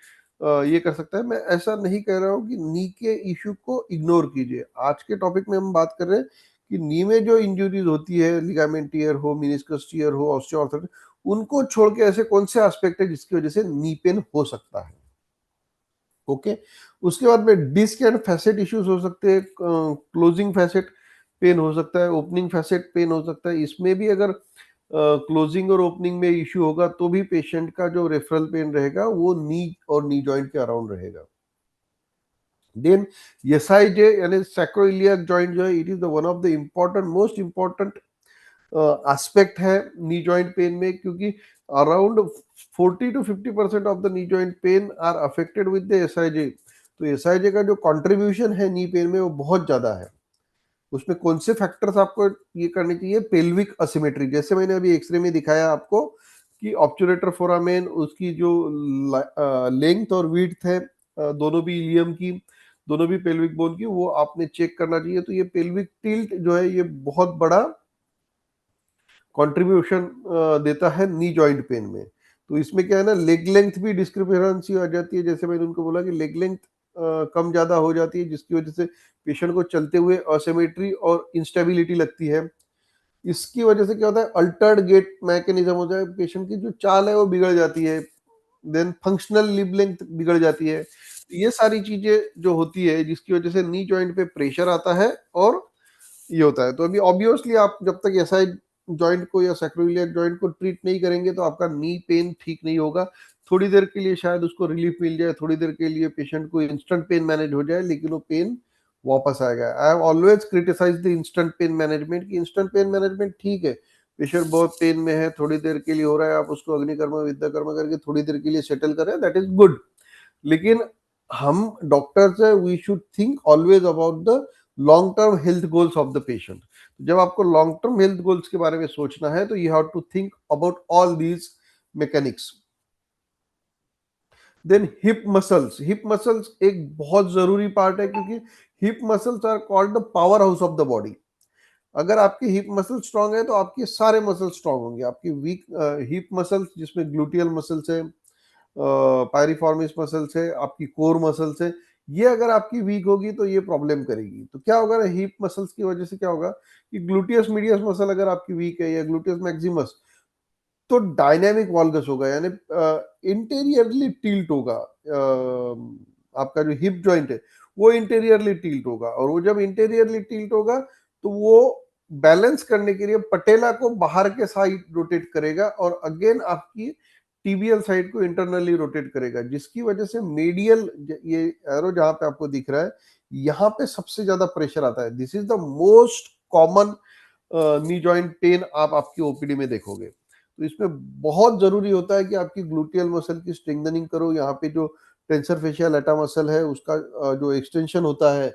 ये कर सकता है। मैं ऐसा नहीं कह रहा हूँ कि नी के इश्यू को इग्नोर कीजिए। आज के टॉपिक में हम बात कर रहे हैं कि नी में जो इंजुरीज होती है, लिगामेंट टियर हो, मेनिस्कस टियर हो, ऑस्टियोआर्थराइटिस, उनको छोड़ के ऐसे कौन से एस्पेक्ट है जिसकी वजह से नी पेन हो सकता है। ओके। उसके बाद में डिस्क एंड फैसेट इश्यूज हो सकते हैं। क्लोजिंग फैसेट पेन हो सकता है, ओपनिंग फैसेट पेन हो सकता है। इसमें भी अगर क्लोजिंग और ओपनिंग में इश्यू होगा तो भी पेशेंट का जो रेफरल पेन रहेगा वो नी और नी जॉइंट के अराउंड रहेगा। देन एसआईजे यानी सैक्रोइलियक जॉइंट जो है, it is the one of the important, most important aspect है नी जॉइंट पेन में, क्योंकि around 40 to 50% of the knee joint pain are affected with the SIJ. तो SIJ का जो कंट्रीब्यूशन है नी पेन में वो बहुत ज्यादा है। उसमें कौन से फैक्टर्स आपको ये करने चाहिए? पेल्विक असिमेट्री, जैसे मैंने अभी एक्सरे में दिखाया आपको कि ऑब्चुरेटर फोरामेन, उसकी जो लेंथ और विड्थ है दोनों भी इलियम की, दोनों भी पेल्विक बोन की, वो आपने चेक करना चाहिए। तो ये पेल्विक टिल्ट जो है ये बहुत बड़ा कंट्रीब्यूशन देता है नी जॉइंट पेन में। तो इसमें क्या है ना, लेग लेंथ भी डिस्क्रिपेंसी आ जाती है। जैसे मैंने उनको बोला कि लेग लेंथ कम ज्यादा हो जाती है, जिसकी वजह से पेशेंट को चलते हुए असिमेट्री और इंस्टेबिलिटी लगती है। इसकी वजह से क्या होता है, अल्टर्ड गेट मैकेनिज्म हो जाए, पेशेंट की जो चाल है वो बिगड़ जाती है। देन फंक्शनल लिब लेंथ बिगड़ जाती है। ये सारी चीजें जो होती है जिसकी वजह से नी जॉइंट पे प्रेशर आता है और ये होता है। तो अभी ऑब्वियसली आप जब तक एसआई जॉइंट को या सैक्रोइलियक जॉइंट को ट्रीट नहीं करेंगे तो आपका नी पेन ठीक नहीं होगा। थोड़ी देर के लिए शायद उसको रिलीफ मिल जाए, थोड़ी देर के लिए पेशेंट को इंस्टेंट पेन मैनेज हो जाए, लेकिन वो पेन वापस आएगा। I have always criticize the instant pain management, कि इंस्टेंट पेन मैनेजमेंट ठीक है, पेशेंट बहुत पेन में है, थोड़ी देर के लिए हो रहा है, आप उसको अग्निकर्म विद्या कर्म करके थोड़ी देर के लिए सेटल करें, दैट इज गुड। लेकिन हम डॉक्टर्स है, we should think always about the long term health goals of the patient. जब आपको लॉन्ग टर्म हेल्थ गोल्स के बारे में सोचना है तो you have to think about all these mechanics. Then hip muscles, hip muscles एक बहुत जरूरी पार्ट है, क्योंकि hip muscles are called the power house of the body. अगर आपके हिप मसल स्ट्रांग है तो आपके सारे मसल स्ट्रांग होंगे। आपकी वीक हिप मसल्स, जिसमें ग्लूटियल मसल्स है, पायरिफॉर्मिस मसल्स है, आपकी कोर मसल्स है, ये अगर आपकी वीक होगी तो ये प्रॉब्लम करेगी। तो क्या होगा ना, हिप मसल्स की वजह से क्या होगा कि ग्लूटियस मीडियस मसल अगर आपकी वीक है या ग्लूटियस मैक्सिमस, तो डायनेमिक वॉल्गस होगा, यानी इंटीरियरली टिल्ट होगा। आपका जो हिप जॉइंट है वो इंटीरियरली टिल्ट होगा, और वो जब इंटीरियरली टिल्ट होगा तो वो बैलेंस करने के लिए पटेला को बाहर के साइड रोटेट करेगा और अगेन आपकी टीबीएल साइड को इंटरनली रोटेट करेगा, जिसकी वजह से मेडियल, ये एरो जहां पे आपको दिख रहा है, यहाँ पे सबसे ज्यादा प्रेशर आता है। This is the most common knee joint pen आप आपकी ओपीडी में देखोगे। तो इसमें बहुत जरूरी होता है कि आपकी ग्लूटियल मसल की स्ट्रेंथनिंग करो। यहाँ पे जो टेंसर फेशिया लेटा मसल है उसका जो एक्सटेंशन होता है,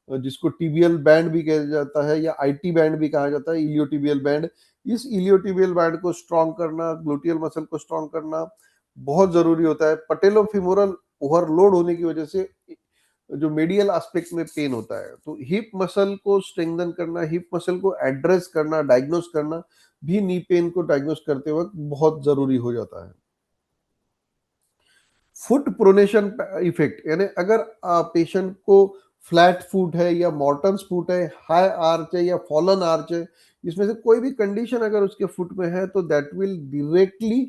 जिसको टीबियल बैंड भी कहा जाता है या आईटी बैंड भी कहा जाता है, इलियोटिबियल बैंड, इस इलियोटिबियल बैंड को स्ट्रॉन्ग करना, ग्लूटियल मसल को स्ट्रॉन्ग करना बहुत जरूरी होता है। पटेलोफिमोरल ओवरलोड होने की वजह से जो मेडियल एस्पेक्ट में पेन होता है, तो हिप मसल को स्ट्रेंथन करना, हिप मसल को एड्रेस करना, डायग्नोस करना भी नी पेन को डायग्नोस करते वक्त बहुत जरूरी हो जाता है। फुट प्रोनेशन इफेक्ट, यानी अगर पेशेंट को फ्लैट फुट है या मॉर्टन्स फुट है, हाई आर्च है या फॉलन आर्च है, इसमें से कोई भी कंडीशन अगर उसके फुट में है तो that will directly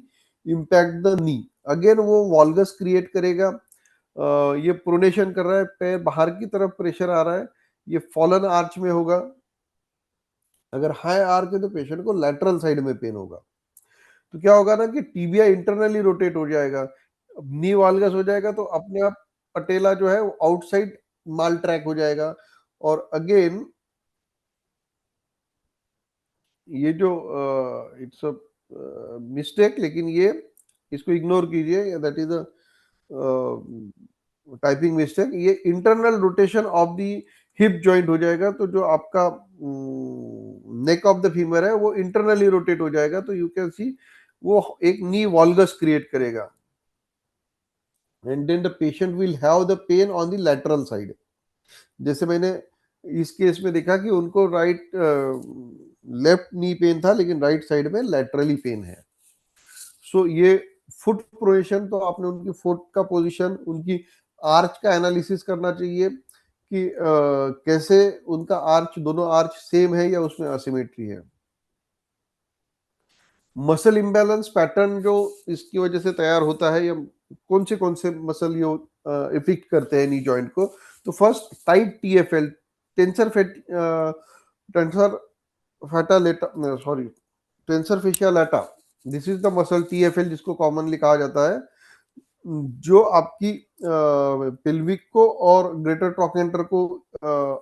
impact the knee. Again वो वॉल्गस क्रिएट करेगा। ये प्रोनेशन कर रहा है, पैर बाहर की तरफ प्रेशर आ रहा है, ये फॉलन आर्च में होगा। अगर हाई आर्च है तो पेशेंट को लैटरल साइड में पेन होगा। तो क्या होगा ना कि टीबिया इंटरनली रोटेट हो जाएगा, नी वाल्गस हो जाएगा, तो अपने आप पटेला जो है आउटसाइड माल ट्रैक हो जाएगा। और अगेन ये जो इट्स अ मिस्टेक, लेकिन ये इसको इग्नोर कीजिए, that is a typing mistake. ये internal rotation of the hip joint हो जाएगा, तो जो आपका नेक ऑफ द फीमर है वो इंटरनली रोटेट हो जाएगा, तो यू कैन सी वो एक नी वॉल्गस क्रिएट करेगा, and then the patient will have the pain on the lateral side. जैसे मैंने इस केस में देखा कि उनको राइट लेफ्ट नी पेन था, लेकिन राइट साइड में लैटरली पेन है। सो ये फुट प्रोजेक्शन, तो आपने उनकी फुट का पोजीशन, उनकी आर्च का एनालिसिस करना चाहिए कि कैसे उनका आर्च, दोनों आर्च सेम है या उसमें असिमेट्री है। मसल इम्बैलेंस पैटर्न जो इसकी वजह से तैयार होता है, या कौन से मसल ये इफेक्ट करते हैं नी जॉइंट को। तो first tight TFL, tensor tensor फैटा lata, sorry, tensor fascia lata, this is the muscle TFL, जिसको कॉमनली कहा जाता है, जो आपकी पिल्विक को और ग्रेटर ट्रॉकेंटर को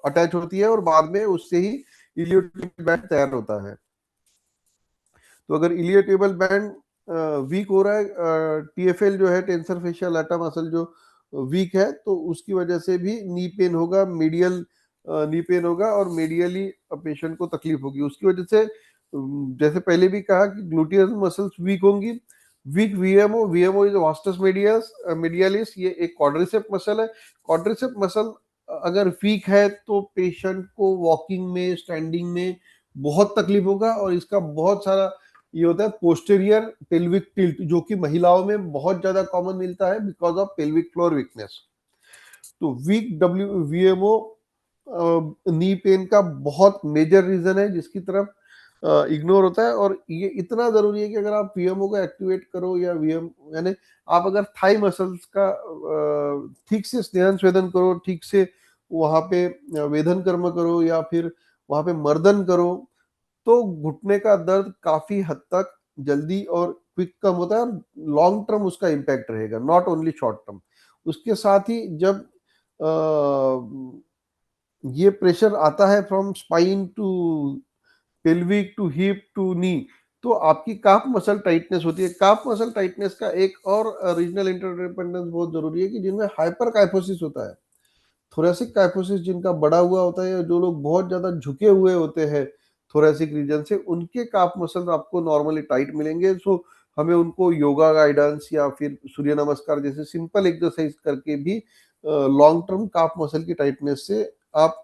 अटैच होती है, और बाद में उससे ही इलियोटिबियल बैंड तैयार होता है। तो अगर इलियोटिबियल बैंड वीक हो रहा है, टीएफएल जो है, टेंसर फेशिया लाटा मसल जो वीक है, तो उसकी वजह से भी नी पेन होगा, मीडियल नी पेन होगा, और मीडियली पेशेंट को तकलीफ होगी। उसकी वजह से जैसे पहले भी कहा कि ग्लूटियस मसल्स वीक होंगी। Weak VMO, VMO is vastus medius medialis, ये एक क्वाड्रिसेप मसल है। क्वाड्रिसेप मसल अगर वीक है तो पेशेंट को वॉकिंग में, स्टैंडिंग में बहुत तकलीफ होगा, और इसका बहुत सारा ये होता है पोस्टेरियर पेल्विक टिल्ट, जो कि महिलाओं में बहुत ज्यादा कॉमन मिलता है because of pelvic floor weakness. तो weak W VMO knee pain का बहुत मेजर रीजन है, जिसकी तरफ इग्नोर होता है। और ये इतना जरूरी है कि अगर आप वीएमओ को एक्टिवेट करो, या वीएम यानी आप अगर थाई मसल्स का ठीक से स्नेहन स्वेदन करो, ठीक से वहां पे वेदन कर्म करो, या फिर वहां पे मर्दन करो, तो घुटने का दर्द काफी हद तक जल्दी और क्विक कम होता है, और लॉन्ग टर्म उसका इम्पैक्ट रहेगा, नॉट ओनली शॉर्ट टर्म। उसके साथ ही जब ये प्रेशर आता है from spine to pelvic to hip to knee, तो आपकी काफ मसल टाइटनेस होती है। काफ मसल टाइटनेस का एक और रीजनल इंटरडिपेंडेंस बहुत जरूरी है, कि जिनमें हाइपर काइफोसिस होता है, थोरेसिक काइफोसिस जिनका बड़ा हुआ होता है, जो लोग बहुत ज्यादा झुके हुए होते हैं थोरेसिक रीजन से, उनके काफ मसल आपको नॉर्मली टाइट मिलेंगे। सो हमें उनको योगा गाइडेंस या फिर सूर्य नमस्कार जैसे सिंपल एक्सरसाइज करके भी लॉन्ग टर्म काफ मसल की टाइटनेस से आप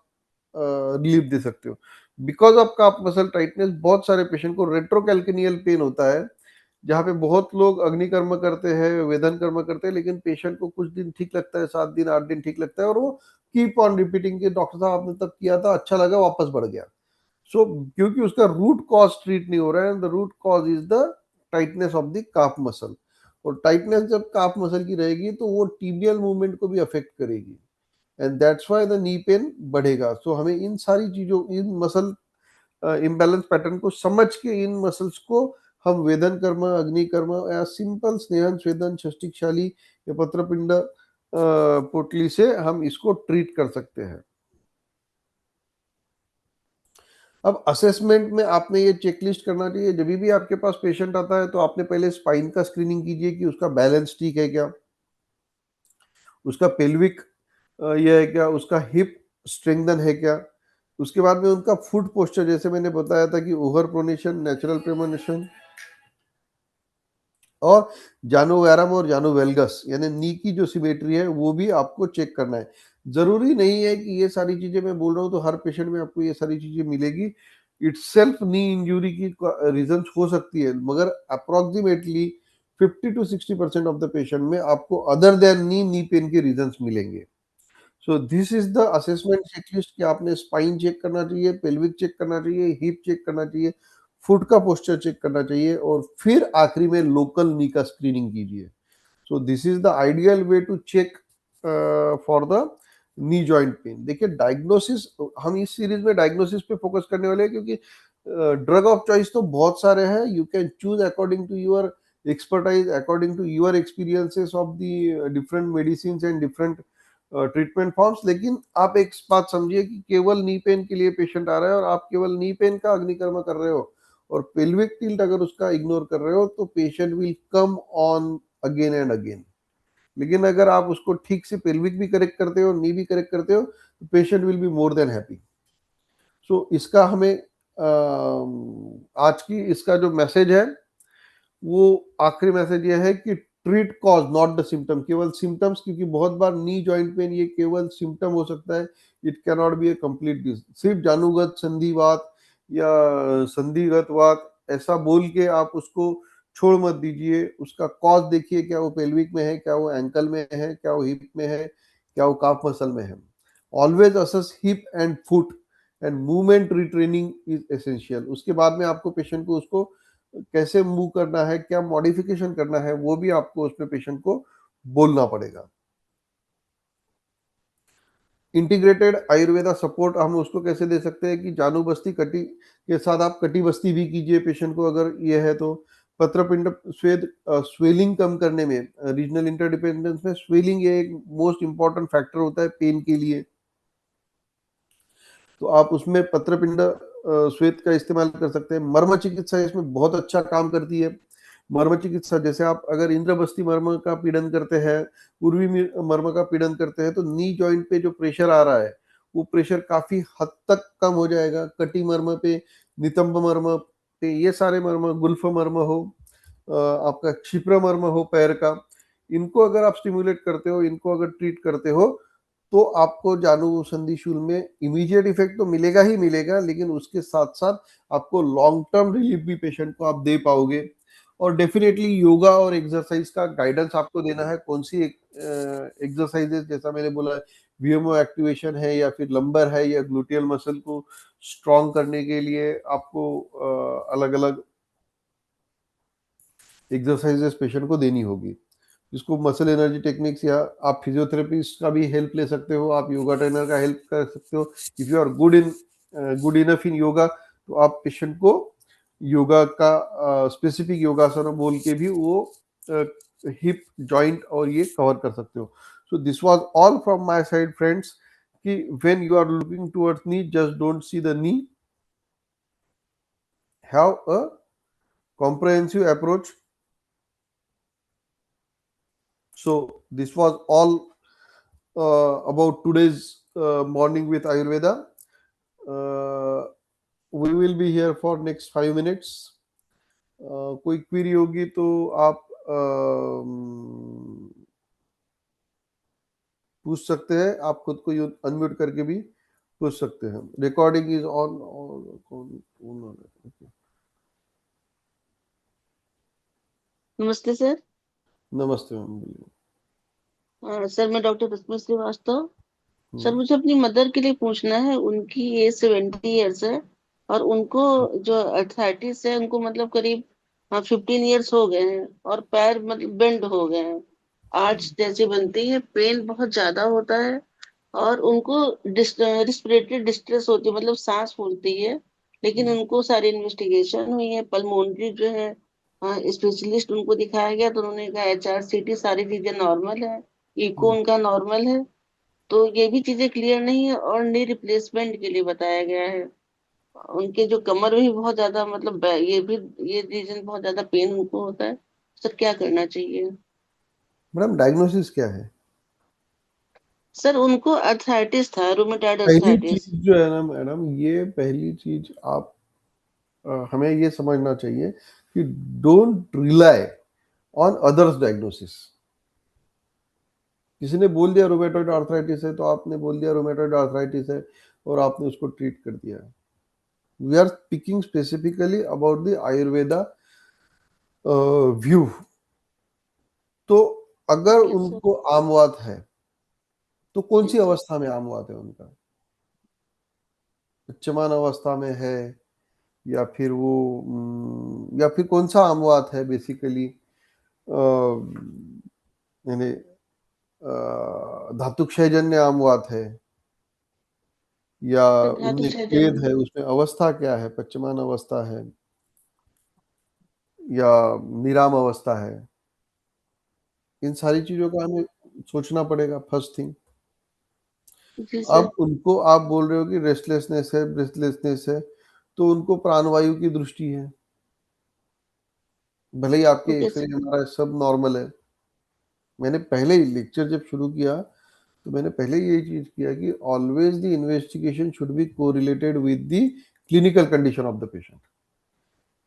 रिलीफ दे सकते हो। Because of calf muscle tightness बहुत सारे पेशेंट को रेट्रोकैल्किनियल पेन होता है, जहाँ पे बहुत लोग अग्निकर्म करते हैं, वेदन कर्म करते हैं, लेकिन पेशेंट को कुछ दिन ठीक लगता है, 7 दिन 8 दिन ठीक लगता है, और वो कीप ऑन रिपीटिंग कि डॉक्टर साहब आपने तब किया था, अच्छा लगा, वापस बढ़ गया। सो क्योंकि उसका रूट कॉज ट्रीट नहीं हो रहा है, the root cause is the tightness of the calf muscle. और टाइटनेस जब काफ मसल की रहेगी तो वो टीबियल मूवमेंट को भी अफेक्ट करेगी, and that's why the knee pain बढ़ेगा। सो हमें इन सारी चीजों, इन मसल इम्बैलेंस पैटर्न को समझ के, इन मसल्स को हम वेदन कर्म, अग्नि कर्म, या सिंपल स्नेहन स्वेदन, षष्टिकशाली या पत्रपिंड पोटली से हम इसको ट्रीट कर सकते हैं। अब असेसमेंट में आपने ये चेकलिस्ट करना चाहिए, जब भी आपके पास पेशेंट आता है तो आपने पहले स्पाइन का स्क्रीनिंग कीजिए कि उसका बैलेंस ठीक है क्या, उसका पेल्विक ये है क्या, उसका हिप स्ट्रेंथन है क्या। उसके बाद में उनका फुट पोस्चर, जैसे मैंने बताया था कि ओवर प्रोनेशन, नेचुरल प्रोनेशन, और जानो और जानो वेलगस यानी नी की जो सिमेट्री है वो भी आपको चेक करना है। जरूरी नहीं है कि ये सारी चीजें मैं बोल रहा हूँ तो हर पेशेंट में आपको ये सारी चीजें मिलेगी। इटसेल्फ नी इंजरी की रीजन हो सकती है, मगर approximately 50 to 60% of the patient में आपको अदर देन नी पेन के रीजंस मिलेंगे। सो this is the assessment checklist कि आपने स्पाइन चेक करना चाहिए, पेल्विक चेक करना चाहिए, हिप चेक करना चाहिए, फुट का पोस्चर चेक करना चाहिए, और फिर आखिरी में लोकल नी का स्क्रीनिंग कीजिए। So this is the ideal way to check for the knee joint pain. देखिए डायग्नोसिस, हम इस सीरीज में डायग्नोसिस पे फोकस करने वाले हैं क्योंकि ड्रग ऑफ चॉइस तो बहुत सारे हैं, you can choose according to your expertise, according to your experiences of the different medicine and different treatment forms. लेकिन आप एक बात समझिए कि केवल नी पेन के लिए पेशेंट आ रहा है और आप केवल नी पेन का अग्निकर्म कर रहे हो और पेल्विक टिल्ट अगर उसका इग्नोर कर रहे हो तो patient will come on again and again. लेकिन अगर आप उसको ठीक से पेल्विक भी करेक्ट करते हो, नी भी करेक्ट करते हो, तो patient will be more than happy. So इसका हमें आज की इसका जो मैसेज है वो आखिरी मैसेज ये है कि treat cause not the symptom, केवल सिम्टम्स, क्योंकि बहुत बार नी जॉइंट पेन ये केवल सिम्टम हो सकता है, it can not be A complete disease. सिर्फ जानुगत संधिवात या संधिगत वात ऐसा बोल के आप उसको छोड़ मत दीजिए, उसका कॉज देखिए, क्या वो पेल्विक में है, क्या वो एंकल में है, क्या वो हिप में है, क्या वो काफ मसल में है। Always assess hip and foot and movement retraining is essential. उसके बाद में आपको पेशेंट को उसको कैसे मूव करना है, क्या मॉडिफिकेशन करना है, वो भी आपको उसमें पेशेंट को बोलना पड़ेगा। इंटीग्रेटेड आयुर्वेदा सपोर्ट हम उसको कैसे दे सकते हैं कि जानू बस्ती कटी के साथ आप कटी बस्ती भी कीजिए पेशेंट को अगर ये है तो। पत्रपिंड स्वेद स्वेलिंग कम करने में, रीजनल इंटरडिपेंडेंस में स्वेलिंग ये एक मोस्ट इंपॉर्टेंट फैक्टर होता है पेन के लिए, तो आप उसमें पत्रपिंड श्वेत का इस्तेमाल कर सकते हैं। मर्म चिकित्सा इसमें बहुत अच्छा काम करती है। मर्म चिकित्सा जैसे आप अगर इंद्रबस्ती मर्म का पीड़न करते हैं, पूर्वी मर्म का पीड़न करते हैं, तो नी जॉइंट पे जो प्रेशर आ रहा है वो प्रेशर काफी हद तक कम हो जाएगा। कटी मर्म पे, नितंब मर्म पे, ये सारे मर्म, गुल्फ मर्म हो, आपका क्षिप्र मर्म हो पैर का, इनको अगर आप स्टिमुलेट करते हो, इनको अगर ट्रीट करते हो, तो आपको जानू संधिशूल में इमीडिएट इफेक्ट तो मिलेगा ही मिलेगा, लेकिन उसके साथ साथ आपको लॉन्ग टर्म रिलीफ भी पेशेंट को आप दे पाओगे। और डेफिनेटली योगा और एक्सरसाइज का गाइडेंस आपको देना है, कौन सी एक्सरसाइजेस, जैसा मैंने बोला वीएमओ एक्टिवेशन है या फिर लंबर है या ग्लूटियल मसल को स्ट्रॉन्ग करने के लिए आपको अलग अलग एक्सरसाइजेस पेशेंट को देनी होगी। जिसको मसल एनर्जी टेक्निक्स, या आप फिजियोथेरेपिस्ट का भी हेल्प ले सकते हो, आप योगा ट्रेनर का हेल्प कर सकते हो। If you are good enough in yoga तो आप पेशेंट को योगा का स्पेसिफिक योगासन बोल के भी वो हिप जॉइंट और ये कवर कर सकते हो। So this was all from my side friends, कि when you are looking towards knee, just don't see the knee, have a comprehensive approach. So this was all about today's morning with Ayurveda. Uh, we will be here for next 5 minutes. कोई query होगी तो आप पूछ सकते हैं, आप खुद को अनम्यूट करके भी पूछ सकते हैं। Recording is on. नमस्ते सर। नमस्ते मैम, बोलिए। सर मैं डॉक्टर रश्मि श्रीवास्तव। सर हम्म, मुझे अपनी मदर के लिए पूछना है, उनकी एज 70 ईयर्स है और उनको जो अर्थराइटिस है उनको मतलब करीब 15 ईयर्स हो गए हैं और पैर मतलब बेंड हो गए हैं, आर्च जैसी बनती है, पेन बहुत ज्यादा होता है और उनको रिस्पिरेटरी डिस्ट्रेस होती है, मतलब सांस फूलती है। लेकिन उनको सारी इन्वेस्टिगेशन हुई है, पल्मोनरी जो है स्पेशलिस्ट उनको दिखाया गया तो उन्होंने कहा HRCT सारी चीजें नॉर्मल है, इको उनका नॉर्मल है। तो ये भी चीजें क्लियर नहीं है और नी रिप्लेसमेंट के लिए बताया गया है। उनके जो कमर में भी बहुत ज्यादा मतलब ये भी, ये रीजन बहुत ज्यादा पेन उनको होता है। सर क्या करना चाहिए? मैडम डायग्नोसिस क्या है? सर उनको अर्थराइटिस था, रूमेटॉइड पहली अर्थराइटिस। चीज जो है ना मैडम, ये पहली चीज आप हमें ये समझना चाहिए कि don't rely on others diagnosis. किसी ने बोल दिया रोमेटॉइड आर्थराइटिस है तो आपने बोल दिया रोमेटॉइड आर्थराइटिस है और आपने उसको ट्रीट कर दिया। We are speaking specifically about the Ayurveda view. तो अगर ओके सर। उनको आमवात है तो कौन जी सी सर। अवस्था में आमवात है उनका? उच्चमान अवस्था में है या फिर वो या फिर कौन सा आमवात है बेसिकली? यानी धातुक्षयजन्य आमवात है या सर धातु उनमें सर्जन। खेद है, उसमें अवस्था क्या है, पच्चमान अवस्था है या निराम अवस्था है? इन सारी चीजों का हमें सोचना पड़ेगा फर्स्ट थिंग। जी सर। अब उनको आप बोल रहे हो कि रेस्टलेसनेस है, ब्रेथलेसनेस है, तो उनको प्राणवायु की दृष्टि है। भले ही आपके ओके एक्सरे सर। हमारा सब नॉर्मल है। मैंने पहले ही लेक्चर जब शुरू किया तो मैंने पहले यही चीज किया कि always the investigation should be correlated with the clinical condition of the patient.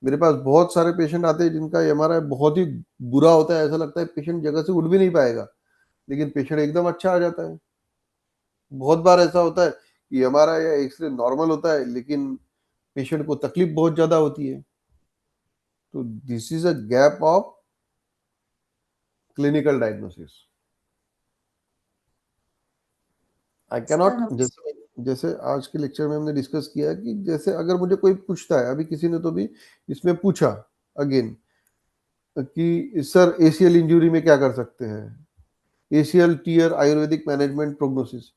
मेरे पास बहुत सारे पेशेंट आते हैं जिनका एमआरआई बहुत ही बुरा होता है, ऐसा लगता है पेशेंट जगह से उठ भी नहीं पाएगा, लेकिन पेशेंट एकदम अच्छा आ जाता है। बहुत बार ऐसा होता है कि एमआरआई या एक्सरे नॉर्मल होता है लेकिन पेशेंट को तकलीफ बहुत ज्यादा होती है। तो this is a gap of clinical diagnosis. I cannot, sir जैसे जैसे आज के लेक्चर में हमने डिस्कस किया कि जैसे अगर मुझे कोई पूछता है, अभी किसी ने तो भी इसमें पूछा अगेन कि सर एसीएल इंजरी में क्या कर सकते हैं, ACL tear Ayurvedic management prognosis,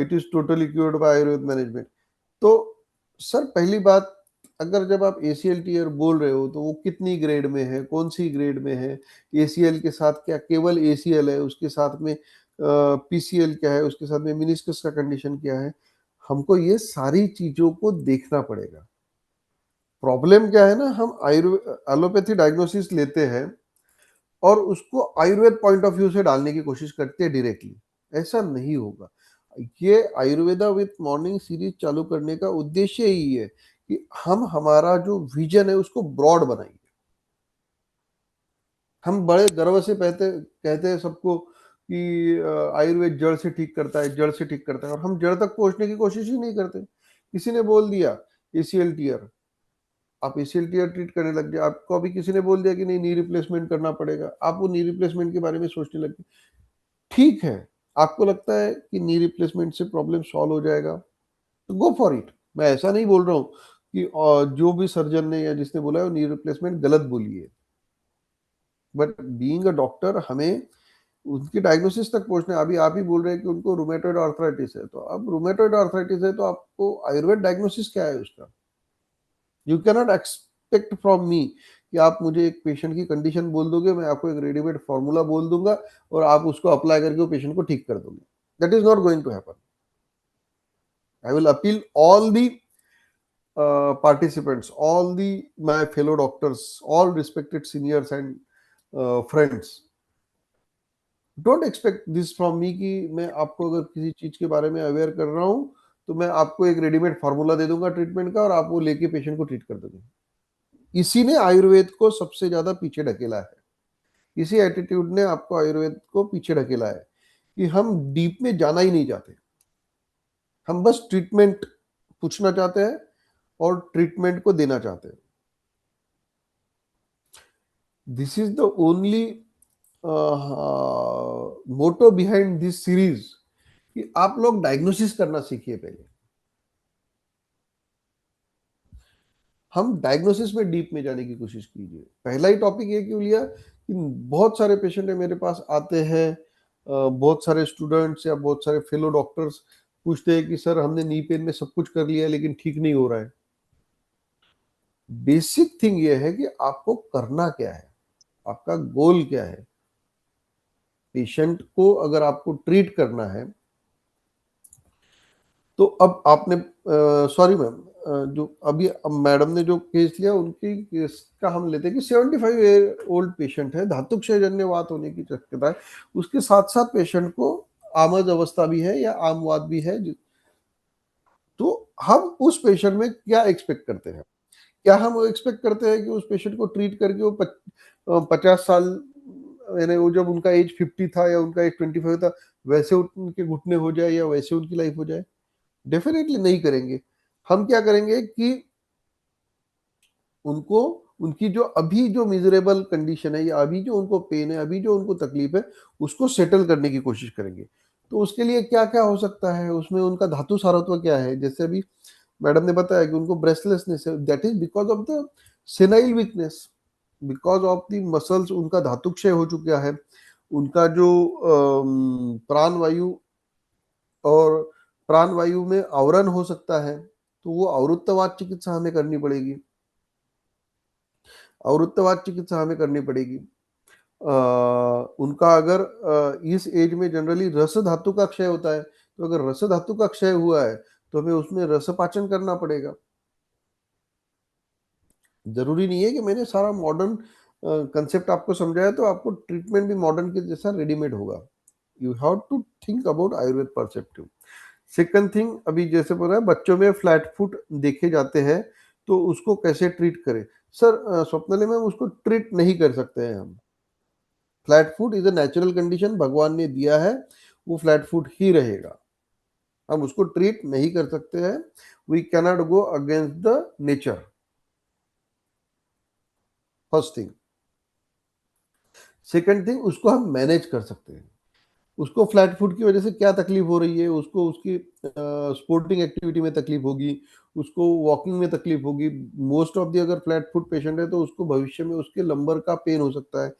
it is totally cured by Ayurveda management. तो सर पहली बात, अगर जब आप एसीएल टीयर बोल रहे हो तो वो कितनी ग्रेड में है, कौन सी ग्रेड में है? एसीएल के साथ क्या केवल एसीएल है, उसके साथ में पीसीएल क्या है, उसके साथ में मिनिस्कस का कंडीशन क्या है? हमको ये सारी चीजों को देखना पड़ेगा। प्रॉब्लम क्या है ना, हम आयुर्वेद एलोपैथी डायग्नोसिस लेते हैं और उसको आयुर्वेद पॉइंट ऑफ व्यू से डालने की कोशिश करते हैं डायरेक्टली। ऐसा नहीं होगा। ये आयुर्वेदा विथ मॉर्निंग सीरीज चालू करने का उद्देश्य ही है कि हम हमारा जो विजन है उसको ब्रॉड बनाएंगे। हम बड़े गर्व से कहते कहते हैं सबको कि आयुर्वेद जड़ से ठीक करता है, जड़ से ठीक करता है, और हम जड़ तक पहुंचने की कोशिश ही नहीं करते। किसी ने बोल दिया एसीएल टीयर, आप एसीएल टीयर ट्रीट करने लग गए। आपको अभी किसी ने बोल दिया कि नहीं नी रिप्लेसमेंट करना पड़ेगा, आप वो नी रिप्लेसमेंट के बारे में सोचने लग गए। ठीक है, आपको लगता है कि नी रिप्लेसमेंट से प्रॉब्लम सॉल्व हो जाएगा तो गो फॉर इट। मैं ऐसा नहीं बोल रहा हूँ कि जो भी सर्जन ने या जिसने बोला है वो नी रिप्लेसमेंट गलत बोली है, बट बीइंग अ डॉक्टर हमें उनकी डायग्नोसिस तक पहुंचना है। अभी आप ही बोल रहे हैं कि उनको रूमेटॉइड आर्थराइटिस है, तो अब रूमेटॉइड आर्थराइटिस है तो आपको आयुर्वेद डायग्नोसिस क्या है उसका? You cannot expect from me कि आप मुझे एक पेशेंट की कंडीशन बोल दोगे, मैं आपको एक रेडीमेड फॉर्मूला बोल दूंगा और आप उसको अप्लाई करके वो पेशेंट को ठीक कर दोगे। That is not going to happen. I will appeal all the participants, all the my fellow doctors, all respected seniors and friends, don't expect this from me कि मैं आपको अगर किसी चीज के बारे में अवेयर कर रहा हूँ तो मैं आपको एक रेडीमेड फार्मूला दे दूंगा ट्रीटमेंट का और आप वो लेके पेशेंट को ट्रीट कर दोगे। इसी ने आयुर्वेद को सबसे ज्यादा पीछे ढकेला है। इसी एटीट्यूड ने आपको आयुर्वेद को पीछे ढकेला है कि हम डीप में जाना ही नहीं चाहते। हम बस ट्रीटमेंट पूछना चाहते हैं और ट्रीटमेंट को देना चाहते हैं। This is the only motto behind this series कि आप लोग डायग्नोसिस करना सीखिए पहले। हम डायग्नोसिस में डीप में जाने की कोशिश कीजिए। पहला ही टॉपिक ये क्यों लिया कि बहुत सारे पेशेंट है मेरे पास आते हैं, बहुत सारे स्टूडेंट्स या बहुत सारे फेलो डॉक्टर्स पूछते हैं कि सर हमने नी पेन में सब कुछ कर लिया लेकिन ठीक नहीं हो रहा है। बेसिक थिंग ये है कि आपको करना क्या है, आपका गोल क्या है। पेशेंट को अगर आपको ट्रीट करना है तो अब आपने, सॉरी मैम, जो अभी अब मैडम ने जो केस लिया, उनकी केस का हम लेते हैं कि 75 ईयर ओल्ड पेशेंट है, धातु क्षयजन्य वात होने की शक्यता है, उसके साथ साथ पेशेंट को आमज अवस्था भी है या आम वात भी है, तो हम उस पेशेंट में क्या एक्सपेक्ट करते हैं? क्या हम एक्सपेक्ट करते हैं कि उस पेशेंट को ट्रीट करके वो 50 साल, यानी वो जब उनका एज 50 था या उनका एज 25 था, वैसे उनके घुटने हो जाए या वैसे उनकी लाइफ हो जाए? डेफिनेटली नहीं करेंगे। हम क्या करेंगे कि उनको, उनकी जो अभी जो मिजरेबल कंडीशन है या अभी जो उनको पेन है, अभी जो उनको तकलीफ है, उसको सेटल करने की कोशिश करेंगे। तो उसके लिए क्या क्या हो सकता है, उसमें उनका धातु सारत्व क्या है? जैसे अभी मैडम ने बताया कि उनको ब्रेस्टलेसनेस है, that is because of the senile weakness, because of the muscles, उनका धातु क्षय हो चुका है, उनका जो प्राण वायु और प्राण वायु में आवरण हो सकता है, तो वो अवरुत्तवात चिकित्सा हमें करनी पड़ेगी, अवरुत्तवात चिकित्सा हमें करनी पड़ेगी। उनका अगर इस एज में जनरली रस धातु का क्षय होता है, तो अगर रस धातु का क्षय हुआ है तो हमें उसमें रस पाचन करना पड़ेगा। जरूरी नहीं है कि मैंने सारा मॉडर्न कंसेप्ट आपको समझाया तो आपको ट्रीटमेंट भी मॉडर्न के जैसा रेडीमेड होगा। You have to think about Ayurveda perceptive. Second thing, अभी जैसे बोला है बच्चों में फ्लैट फुट देखे जाते हैं, तो उसको कैसे ट्रीट करें? सर, स्वप्नले में उसको ट्रीट नहीं कर सकते हैं हम। Flat foot is a natural condition, भगवान ने दिया है, वो फ्लैट फुट ही रहेगा, हम उसको ट्रीट नहीं कर सकते हैं। We cannot go against the nature, first thing. Second thing, उसको हम मैनेज कर सकते हैं। उसको फ्लैट फुट की वजह से क्या तकलीफ हो रही है, उसको उसकी स्पोर्टिंग एक्टिविटी में तकलीफ होगी, उसको वॉकिंग में तकलीफ होगी। मोस्ट ऑफ दी अगर फ्लैट फुट पेशेंट है तो उसको भविष्य में उसके लंबर का पेन हो सकता है,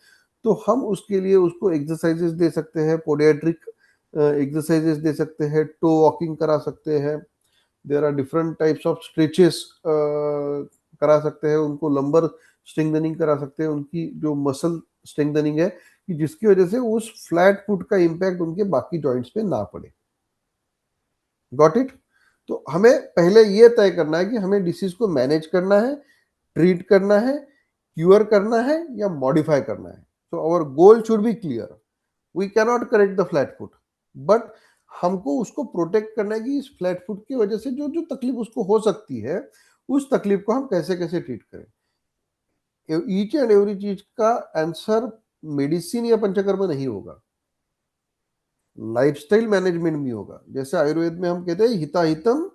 तो हम उसके लिए उसको एक्सरसाइजेस दे सकते हैं, पोडियाट्रिक एक्सरसाइजेस दे सकते हैं, टो वॉकिंग करा सकते हैं, there are different types of stretches करा सकते हैं, उनको लंबर स्ट्रेंथनिंग करा सकते हैं, उनकी जो मसल स्ट्रेंथनिंग है, कि जिसकी वजह से उस फ्लैट फुट का इंपैक्ट उनके बाकी जॉइंट्स पे ना पड़े। Got it? तो हमें पहले ये तय करना है कि हमें डिसीज को मैनेज करना है, ट्रीट करना है, क्यूर करना है या मॉडिफाई करना है। तो our goal should be clear. We cannot correct the flat foot, but हमको उसको प्रोटेक्ट करना है कि इस फ्लैट फुट की वजह से जो जो तकलीफ उसको हो सकती है, उस तकलीफ को हम कैसे कैसे ट्रीट करें। ईच एंड एवरी चीज का आंसर मेडिसिन या पंचकर्म नहीं होगा, लाइफस्टाइल मैनेजमेंट भी होगा। जैसे आयुर्वेद में हम कहते हैं हिता हितम,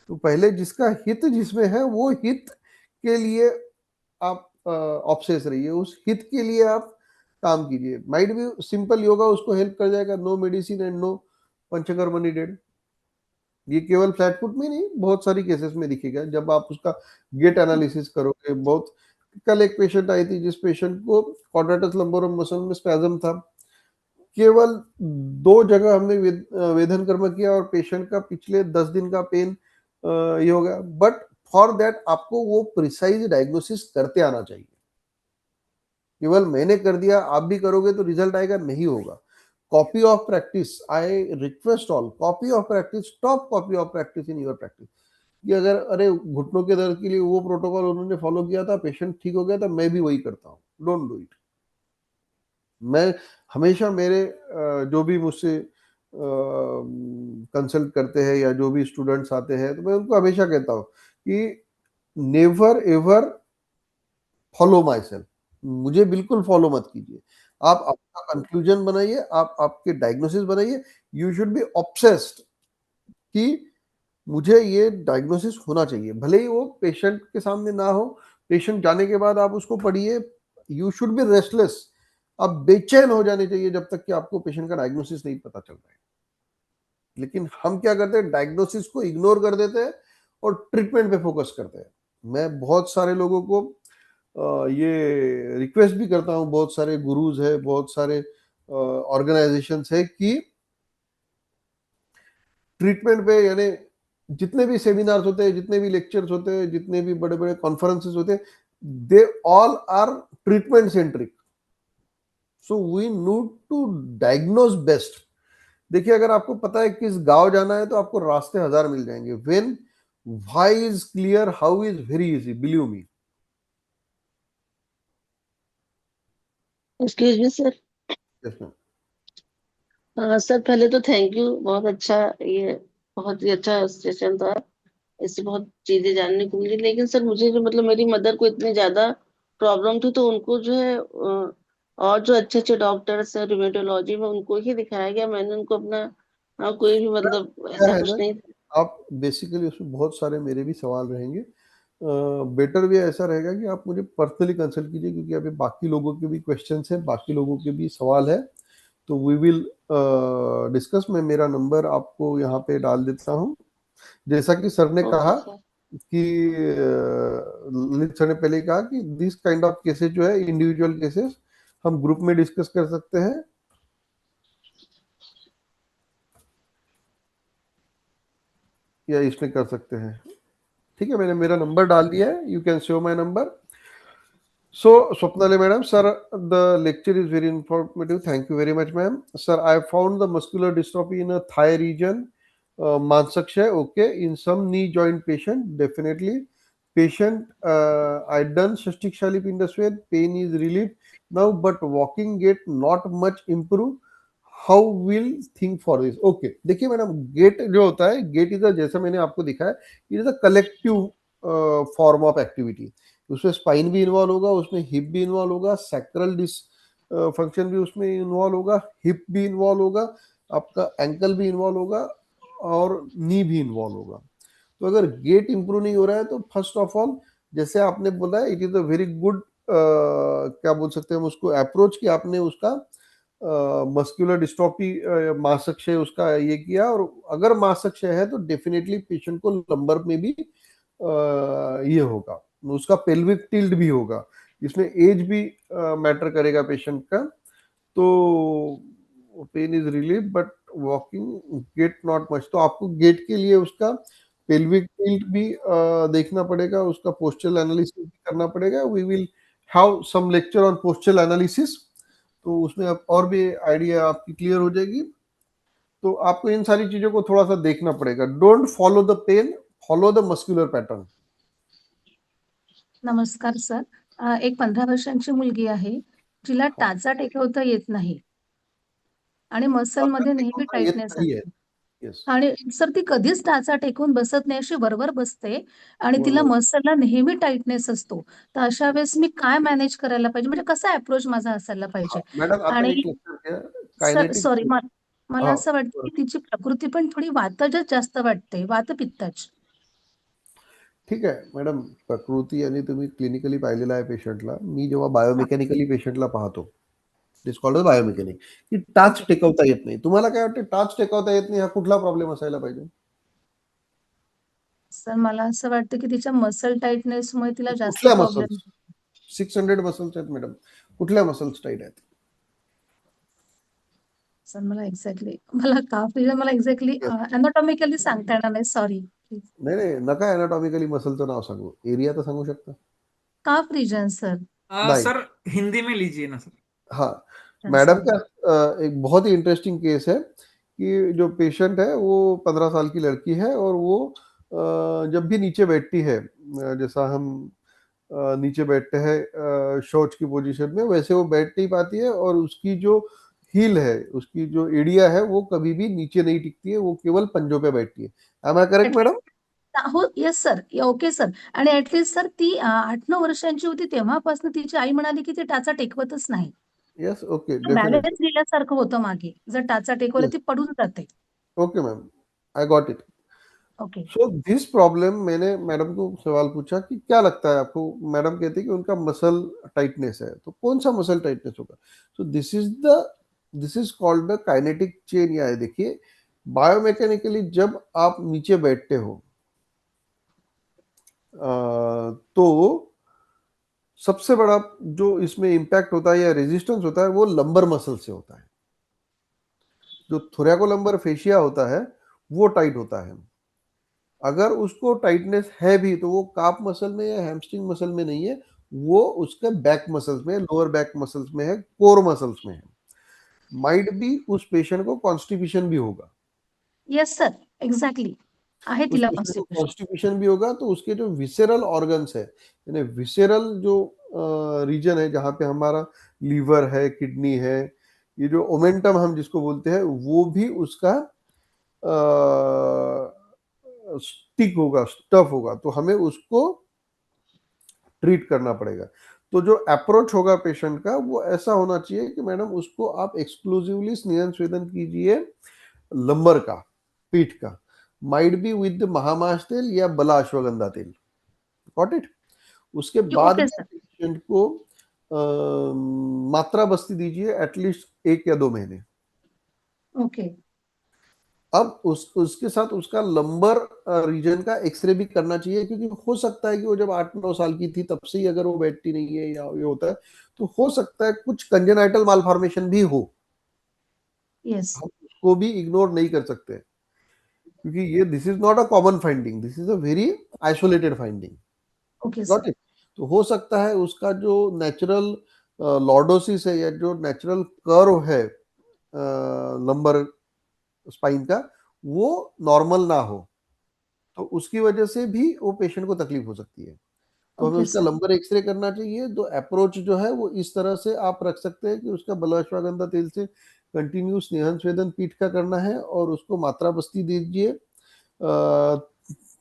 तो पहले जिसका हित जिसमें है वो हित के लिए आप ऑब्सेस रहिए, उस हित के लिए आप काम कीजिए। माइट भी सिंपल योगा उसको हेल्प कर जाएगा, no medicine and no panchakarma needed. ये केवल फ्लैट फुट में नहीं, बहुत सारी केसेस में दिखेगा जब आप उसका गेट एनालिसिस करोगे। बहुत, कल एक पेशेंट आई थी जिस पेशेंट को क्वाड्रेटस लंबोरम मसल में स्पैज्म था, केवल 2 जगह हमने वेदन कर्म किया और पेशेंट का पिछले 10 दिन का पेन ये हो गया। बट फॉर दैट आपको वो प्रिसाइज डायग्नोसिस करते आना चाहिए। केवल मैंने कर दिया आप भी करोगे तो रिजल्ट आएगा, नहीं होगा। Copy of practice, I request all, copy of practice, stop copy of practice in your practice. कि अगर अरे घुटनों के दर्द के लिए वो प्रोटोकॉल उन्होंने फॉलो किया था, पेशेंट ठीक हो गया था, मैं भी वही करता हूँ, डोंट डू इट। मैं हमेशा मेरे जो भी मुझसे कंसल्ट करते हैं या जो भी स्टूडेंट्स आते हैं, तो मैं उनको हमेशा कहता हूँ कि never ever follow my self, मुझे बिल्कुल फॉलो मत कीजिए। आप आपका कंक्लूजन बनाइए, आप आपके डायग्नोसिस बनाइए। यू शुड बी ऑब्सेस्ड कि मुझे ये डायग्नोसिस होना चाहिए, भले ही वो पेशेंट के सामने ना हो। पेशेंट जाने के बाद आप उसको पढ़िए, यू शुड बी रेस्टलेस, आप बेचैन हो जाने चाहिए जब तक कि आपको पेशेंट का डायग्नोसिस नहीं पता चल रहा है। लेकिन हम क्या करते हैं, डायग्नोसिस को इग्नोर कर देते हैं और ट्रीटमेंट पे फोकस करते हैं। मैं बहुत सारे लोगों को ये रिक्वेस्ट भी करता हूँ, बहुत सारे गुरुज है, बहुत सारे ऑर्गेनाइजेशंस है कि ट्रीटमेंट पे, यानी जितने भी सेमिनार्स होते हैं, जितने भी लेक्चर्स होते हैं, जितने भी बड़े बड़े कॉन्फ्रेंसेस होते हैं, they all are treatment centric. So we need to diagnose best. देखिए, अगर आपको पता है किस गांव जाना है तो आपको रास्ते हजार मिल जाएंगे. When why is clear, how is very easy, believe me. Excuse me sir. Sir पहले तो थैंक यू, बहुत अच्छा ये, बहुत ही अच्छा सेशन था। इससे बहुत चीजें जानने को मिली। लेकिन सर मुझे जो मतलब मेरी मदर को इतनी ज्यादा प्रॉब्लम थी, तो उनको जो है और जो अच्छे अच्छे डॉक्टर्स है रिमेटोलॉजी में, उनको ही दिखाया गया। मैंने उनको अपना कोई भी मतलब क्या ऐसा है ना, कुछ नहीं। आप बेसिकली उसमें बहुत सारे मेरे भी सवाल रहेंगे. बेटर वे ऐसा रहेगा कि आप मुझे पर्सनली कंसल्ट कीजिए, क्योंकि अभी बाकी लोगों के भी क्वेश्चंस हैं, बाकी लोगों के भी सवाल है. तो वी विल डिस्कस. मैं मेरा नंबर आपको यहाँ पे डाल देता हूँ. जैसा कि सर ने कहा ओके सर। कि ललित सर ने पहले ही कहा कि दिस काइंड ऑफ केसेस जो है, इंडिविजुअल केसेस हम ग्रुप में डिस्कस कर सकते हैं या इसमें कर सकते हैं. ठीक है, मैंने मेरा नंबर डाल दिया है. You can show my number. So, Swapnali madam, sir, the lecture is very informative. Thank you very much, ma'am. Sir, I found the muscular dystrophy in a thigh region, Mansakshay. Okay, in some knee joint patient, definitely. Patient, I done cystic Shalipinda Swed, pain is relieved now, but walking gait not much improve. How will think for this? Okay, देखिए madam, gate जो होता है, gate is जैसा मैंने आपको दिखाया, it is a collective form of activity. उसमें spine भी इन्वॉल्व होगा, उसमें हिप भी इन्वॉल्व होगा, सैक्रल डिस फंक्शन भी उसमें इन्वॉल्व होगा, हिप भी इन्वॉल्व होगा, आपका एंकल भी इन्वॉल्व होगा और नी भी इन्वॉल्व होगा. तो अगर गेट इंप्रूव नहीं हो रहा है तो फर्स्ट ऑफ ऑल, जैसे आपने बोला, it is a very good, क्या बोल सकते हैं हम उसको, अप्रोच कि आपने उसका मस्कुलर डिस्ट्रोफी मांसक्षय उसका ये किया. और अगर मांसक्षय है तो डेफिनेटली पेशेंट को लंबर में भी ये होगा, उसका पेल्विक टिल्ट भी होगा. इसमें एज भी मैटर करेगा पेशेंट का. तो pain is relief but walking gait not much. तो आपको गेट के लिए उसका पेल्विक टिल्ट भी देखना पड़ेगा, उसका पोस्चरल एनालिसिस भी करना पड़ेगा. We will have some lecture on postural analysis. तो उसमें अब और भी आइडिया आपकी क्लियर हो जाएगी. तो आपको इन सारी चीजों को थोड़ा सा देखना पड़ेगा. Don't follow the pain, follow the muscular pattern. नमस्कार सर. एक 15 वर्षांची मुलगी आहे, जिला टाचा टेकवता येत नाही आणि मसलमध्ये नेहमी येत टाइटनेस नाही आहे. असते. येस, आणि सर ती कधीच टाचा टेकून बसत नाही, अशी वरवर बसते आणि तिला बरोबर. मसलला नेहमी टाइटनेस असतो. तर अशा वेळेस मी काय मॅनेज करायला पाहिजे, म्हणजे कसा अप्रोच माझा असायला पाहिजे? मॅडम, आपण आणि एक लक्षात घ्या, सर कायनेटिक. सॉरी, मला हा, असं वाटतं की तिची प्रकृती पण थोडी वातजच जास्त वाटते, वातपित्ताची. ठीक आहे मॅडम. प्रकृती आणि तुम्ही क्लिनिकली पाहिलेला आहे पेशंटला. मी जेव्हा बायोमेकॅनिकली पेशंटला पाहतो, इट कॉल्ड बायोमेकॅनिक, की टाच ओके टेकवता येत नाही. तुम्हाला काय वाटतं, टाच टेकवता येत नाही हा कुठला प्रॉब्लेम असायला पाहिजे? सर, मला असं वाटतं की तिच्या मसल टाइटनेसमुळे तिला जास्त कुठल्या प्रॉब्लेम. मसल्स? 600 मसल्स आहेत मॅडम. कुठल्या मसल्स टाईट आहेत? सर मला काफ रिजन मला एक्झॅक्टली Yes. अनाटॉमिकली सांगता येणार नाही, सॉरी प्लीज. नाही नाही, नका अनाटॉमिकली मसलचं नाव सांगू, एरिया तर सांगू शकता. काफ रिजन सर. नाही. सर हिंदी में लीजिए ना सर. हाँ, मैडम सॉरी. का एक बहुत ही इंटरेस्टिंग केस है कि जो पेशेंट है वो 15 साल की लड़की है, और वो जब भी नीचे बैठती है, जैसा हम नीचे बैठते हैं शौच की पोजीशन में, वैसे वो बैठ नहीं पाती है, और उसकी जो हील है, उसकी जो एडिया है, वो कभी भी नीचे नहीं टिकती है, वो केवल पंजों पे बैठती है. Am I correct madam? हो, येस सर, ओके सर. आणि ऍटलीस्ट सर ती 8-9 वर्षांची होती तेव्हापासून तिची आई म्हणाली की ती टाचा टेकवतच नाही. Yes, okay, balance definitely. गेल्यासारखं होतं मागे. जर टाचा टेकवला यस, ती पडून जाते. Okay ma'am, I got it. Okay. So this problem, मैंने मैडम को सवाल पूछा कि क्या लगता है आपको. मैडम कहती है कि उनका मसल टाइटनेस है. तो कौन सा मसल टाइटनेस होगा? सो this is called the kinetic chain. या है, देखिए, बायोमैकेनिकली जब आप नीचे बैठते हो, तो सबसे बड़ा जो इसमें इंपैक्ट होता है या रेजिस्टेंस होता है, वो लंबर मसल से होता है. जो थोरैकोलंबर फेशिया होता है, वो टाइट होता है. अगर उसको टाइटनेस है भी तो वो काफ मसल में या हैमस्ट्रिंग मसल में नहीं है, वो उसके बैक मसल्स में, लोअर बैक मसल्स में है, कोर मसल्स में है. माइट बी उस पेशेंट को कॉन्स्टिपेशन भी होगा, येस सर, एक्झॅक्टली आहे उस तिला पेशेंट को कॉन्स्टिपेशन. कॉन्स्टिपेशन भी होगा, तो उसके जो विसेरल ऑर्गन्स है, यानी विसेरल जो रीजन है जहाँ पे हमारा लीवर है, किडनी है, ये जो ओमेंटम हम जिसको बोलते हैं, वो भी उसका स्टिक होगा, स्टफ होगा, तो हमें उसको ट्रीट करना पड़ेगा. तो जो अप्रोच होगा पेशेंट का वो ऐसा होना चाहिए कि मैडम उसको आप एक्सक्लूसिवली स्नेहन स्वेदन कीजिए लंबर का, पीठ का, माइट बी विद महामाश तेल या बला अश्वगंधा तेल. Got it. उसके बाद ओके में सर. पेशेंट को मात्रा बस्ती दीजिए एटलीस्ट 1 या 2 महीने. ओके. अब उसके साथ उसका लंबर रीजन का एक्सरे भी करना चाहिए, क्योंकि हो सकता है कि वो जब 8-9 साल की थी तब से ही अगर वो बैठती नहीं है या ये होता है, तो हो सकता है कुछ कंजेनाइटल मालफॉर्मेशन भी हो. येस. हम उसको भी इग्नोर नहीं कर सकते, क्योंकि ये this is not a common finding, this is a very isolated finding. Okay got sir. It. तो हो सकता है उसका जो नेचुरल लॉर्डोसिस है या जो नेचुरल कर्व है लंबर स्पाइन का, वो नॉर्मल ना हो, तो उसकी वजह से भी वो पेशेंट को तकलीफ हो सकती है. तो हमें ओके उसका सर. लंबर एक्सरे करना चाहिए. तो अप्रोच जो है वो इस तरह से आप रख सकते हैं कि उसका बलअश्वगंधा तेल से कंटिन्यू स्नेहन स्वेदन पीठ का करना है, और उसको मात्रा बस्ती दीजिए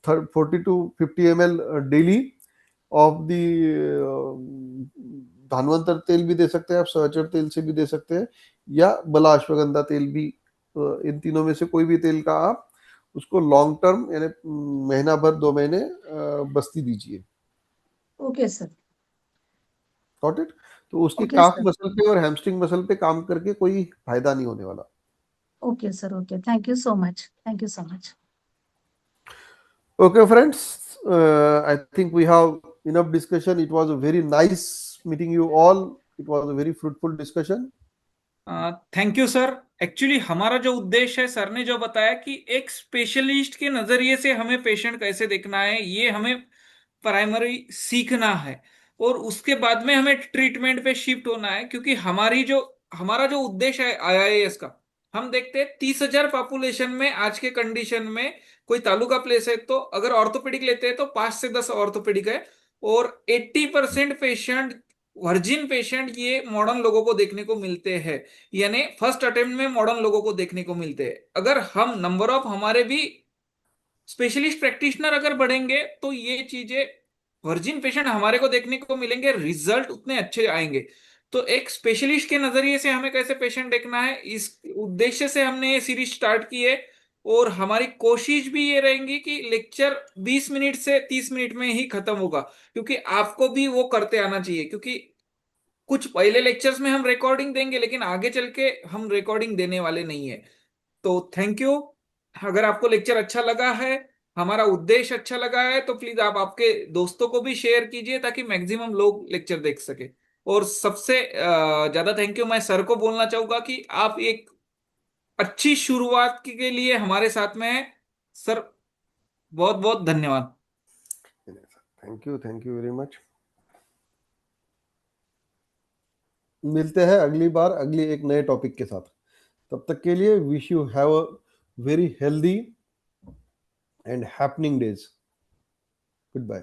40 to 50 ml daily of the. Dhanwantaram तेल भी दे सकते हैं आप, सहचर तेल से भी दे सकते हैं, या बला अश्वगंधा तेल भी. इन तीनों में से कोई भी तेल का आप उसको लॉन्ग टर्म यानी महीना भर 2 महीने बस्ती दीजिए. Okay sir. Got it. तो उसकी ओके काफ सर. मसल पे और हैमस्ट्रिंग मसल पे काम करके कोई फायदा नहीं होने वाला. Okay sir. Okay. Thank you so much. Thank you so much. Okay, friends, I think we have enough discussion. It was a very nice meeting you all. It was a very fruitful discussion. Thank you sir. Actually हमारा जो उद्देश्य है, sir ने जो बताया कि एक specialist के नजरिए से हमें पेशेंट कैसे देखना है, ये हमें प्राइमरी सीखना है, और उसके बाद में हमें ट्रीटमेंट पे शिफ्ट होना है. क्योंकि हमारा जो उद्देश्य है आईआईएस का, हम देखते हैं 30,000 पॉपुलेशन में आज के कंडीशन में कोई तालुका प्लेस है, तो अगर ऑर्थोपेडिक लेते हैं तो 5 से 10 ऑर्थोपेडिक है, और 80% पेशेंट, वर्जिन पेशेंट, ये मॉडर्न लोगों को देखने को मिलते हैं. यानी फर्स्ट अटेम्प्ट में मॉडर्न लोगों को देखने को मिलते हैं. अगर हम नंबर ऑफ हमारे भी स्पेशलिस्ट प्रैक्टिशनर अगर बढ़ेंगे, तो ये चीजें, वर्जिन पेशेंट हमारे को देखने को मिलेंगे, रिजल्ट उतने अच्छे आएंगे. तो एक स्पेशलिस्ट के नजरिए से हमें कैसे पेशेंट देखना है, इस उद्देश्य से हमने ये सीरीज स्टार्ट की है. और हमारी कोशिश भी ये रहेंगी कि लेक्चर 20 मिनट से 30 मिनट में ही खत्म होगा, क्योंकि आपको भी वो करते आना चाहिए. क्योंकि कुछ पहले लेक्चर्स में हम रिकॉर्डिंग देंगे, लेकिन आगे चल के हम रिकॉर्डिंग देने वाले नहीं है. तो थैंक यू. अगर आपको लेक्चर अच्छा लगा है, हमारा उद्देश्य अच्छा लगा है, तो प्लीज आप आपके दोस्तों को भी शेयर कीजिए, ताकि मैक्सिमम लोग लेक्चर देख सके. और सबसे ज्यादा थैंक यू मैं सर को बोलना चाहूंगा कि आप एक अच्छी शुरुआत के लिए हमारे साथ में हैं. सर, बहुत बहुत धन्यवाद. Thank you very much. मिलते हैं अगली बार अगली एक नए टॉपिक के साथ. तब तक के लिए wish you have a very healthy and happening days. Good bye.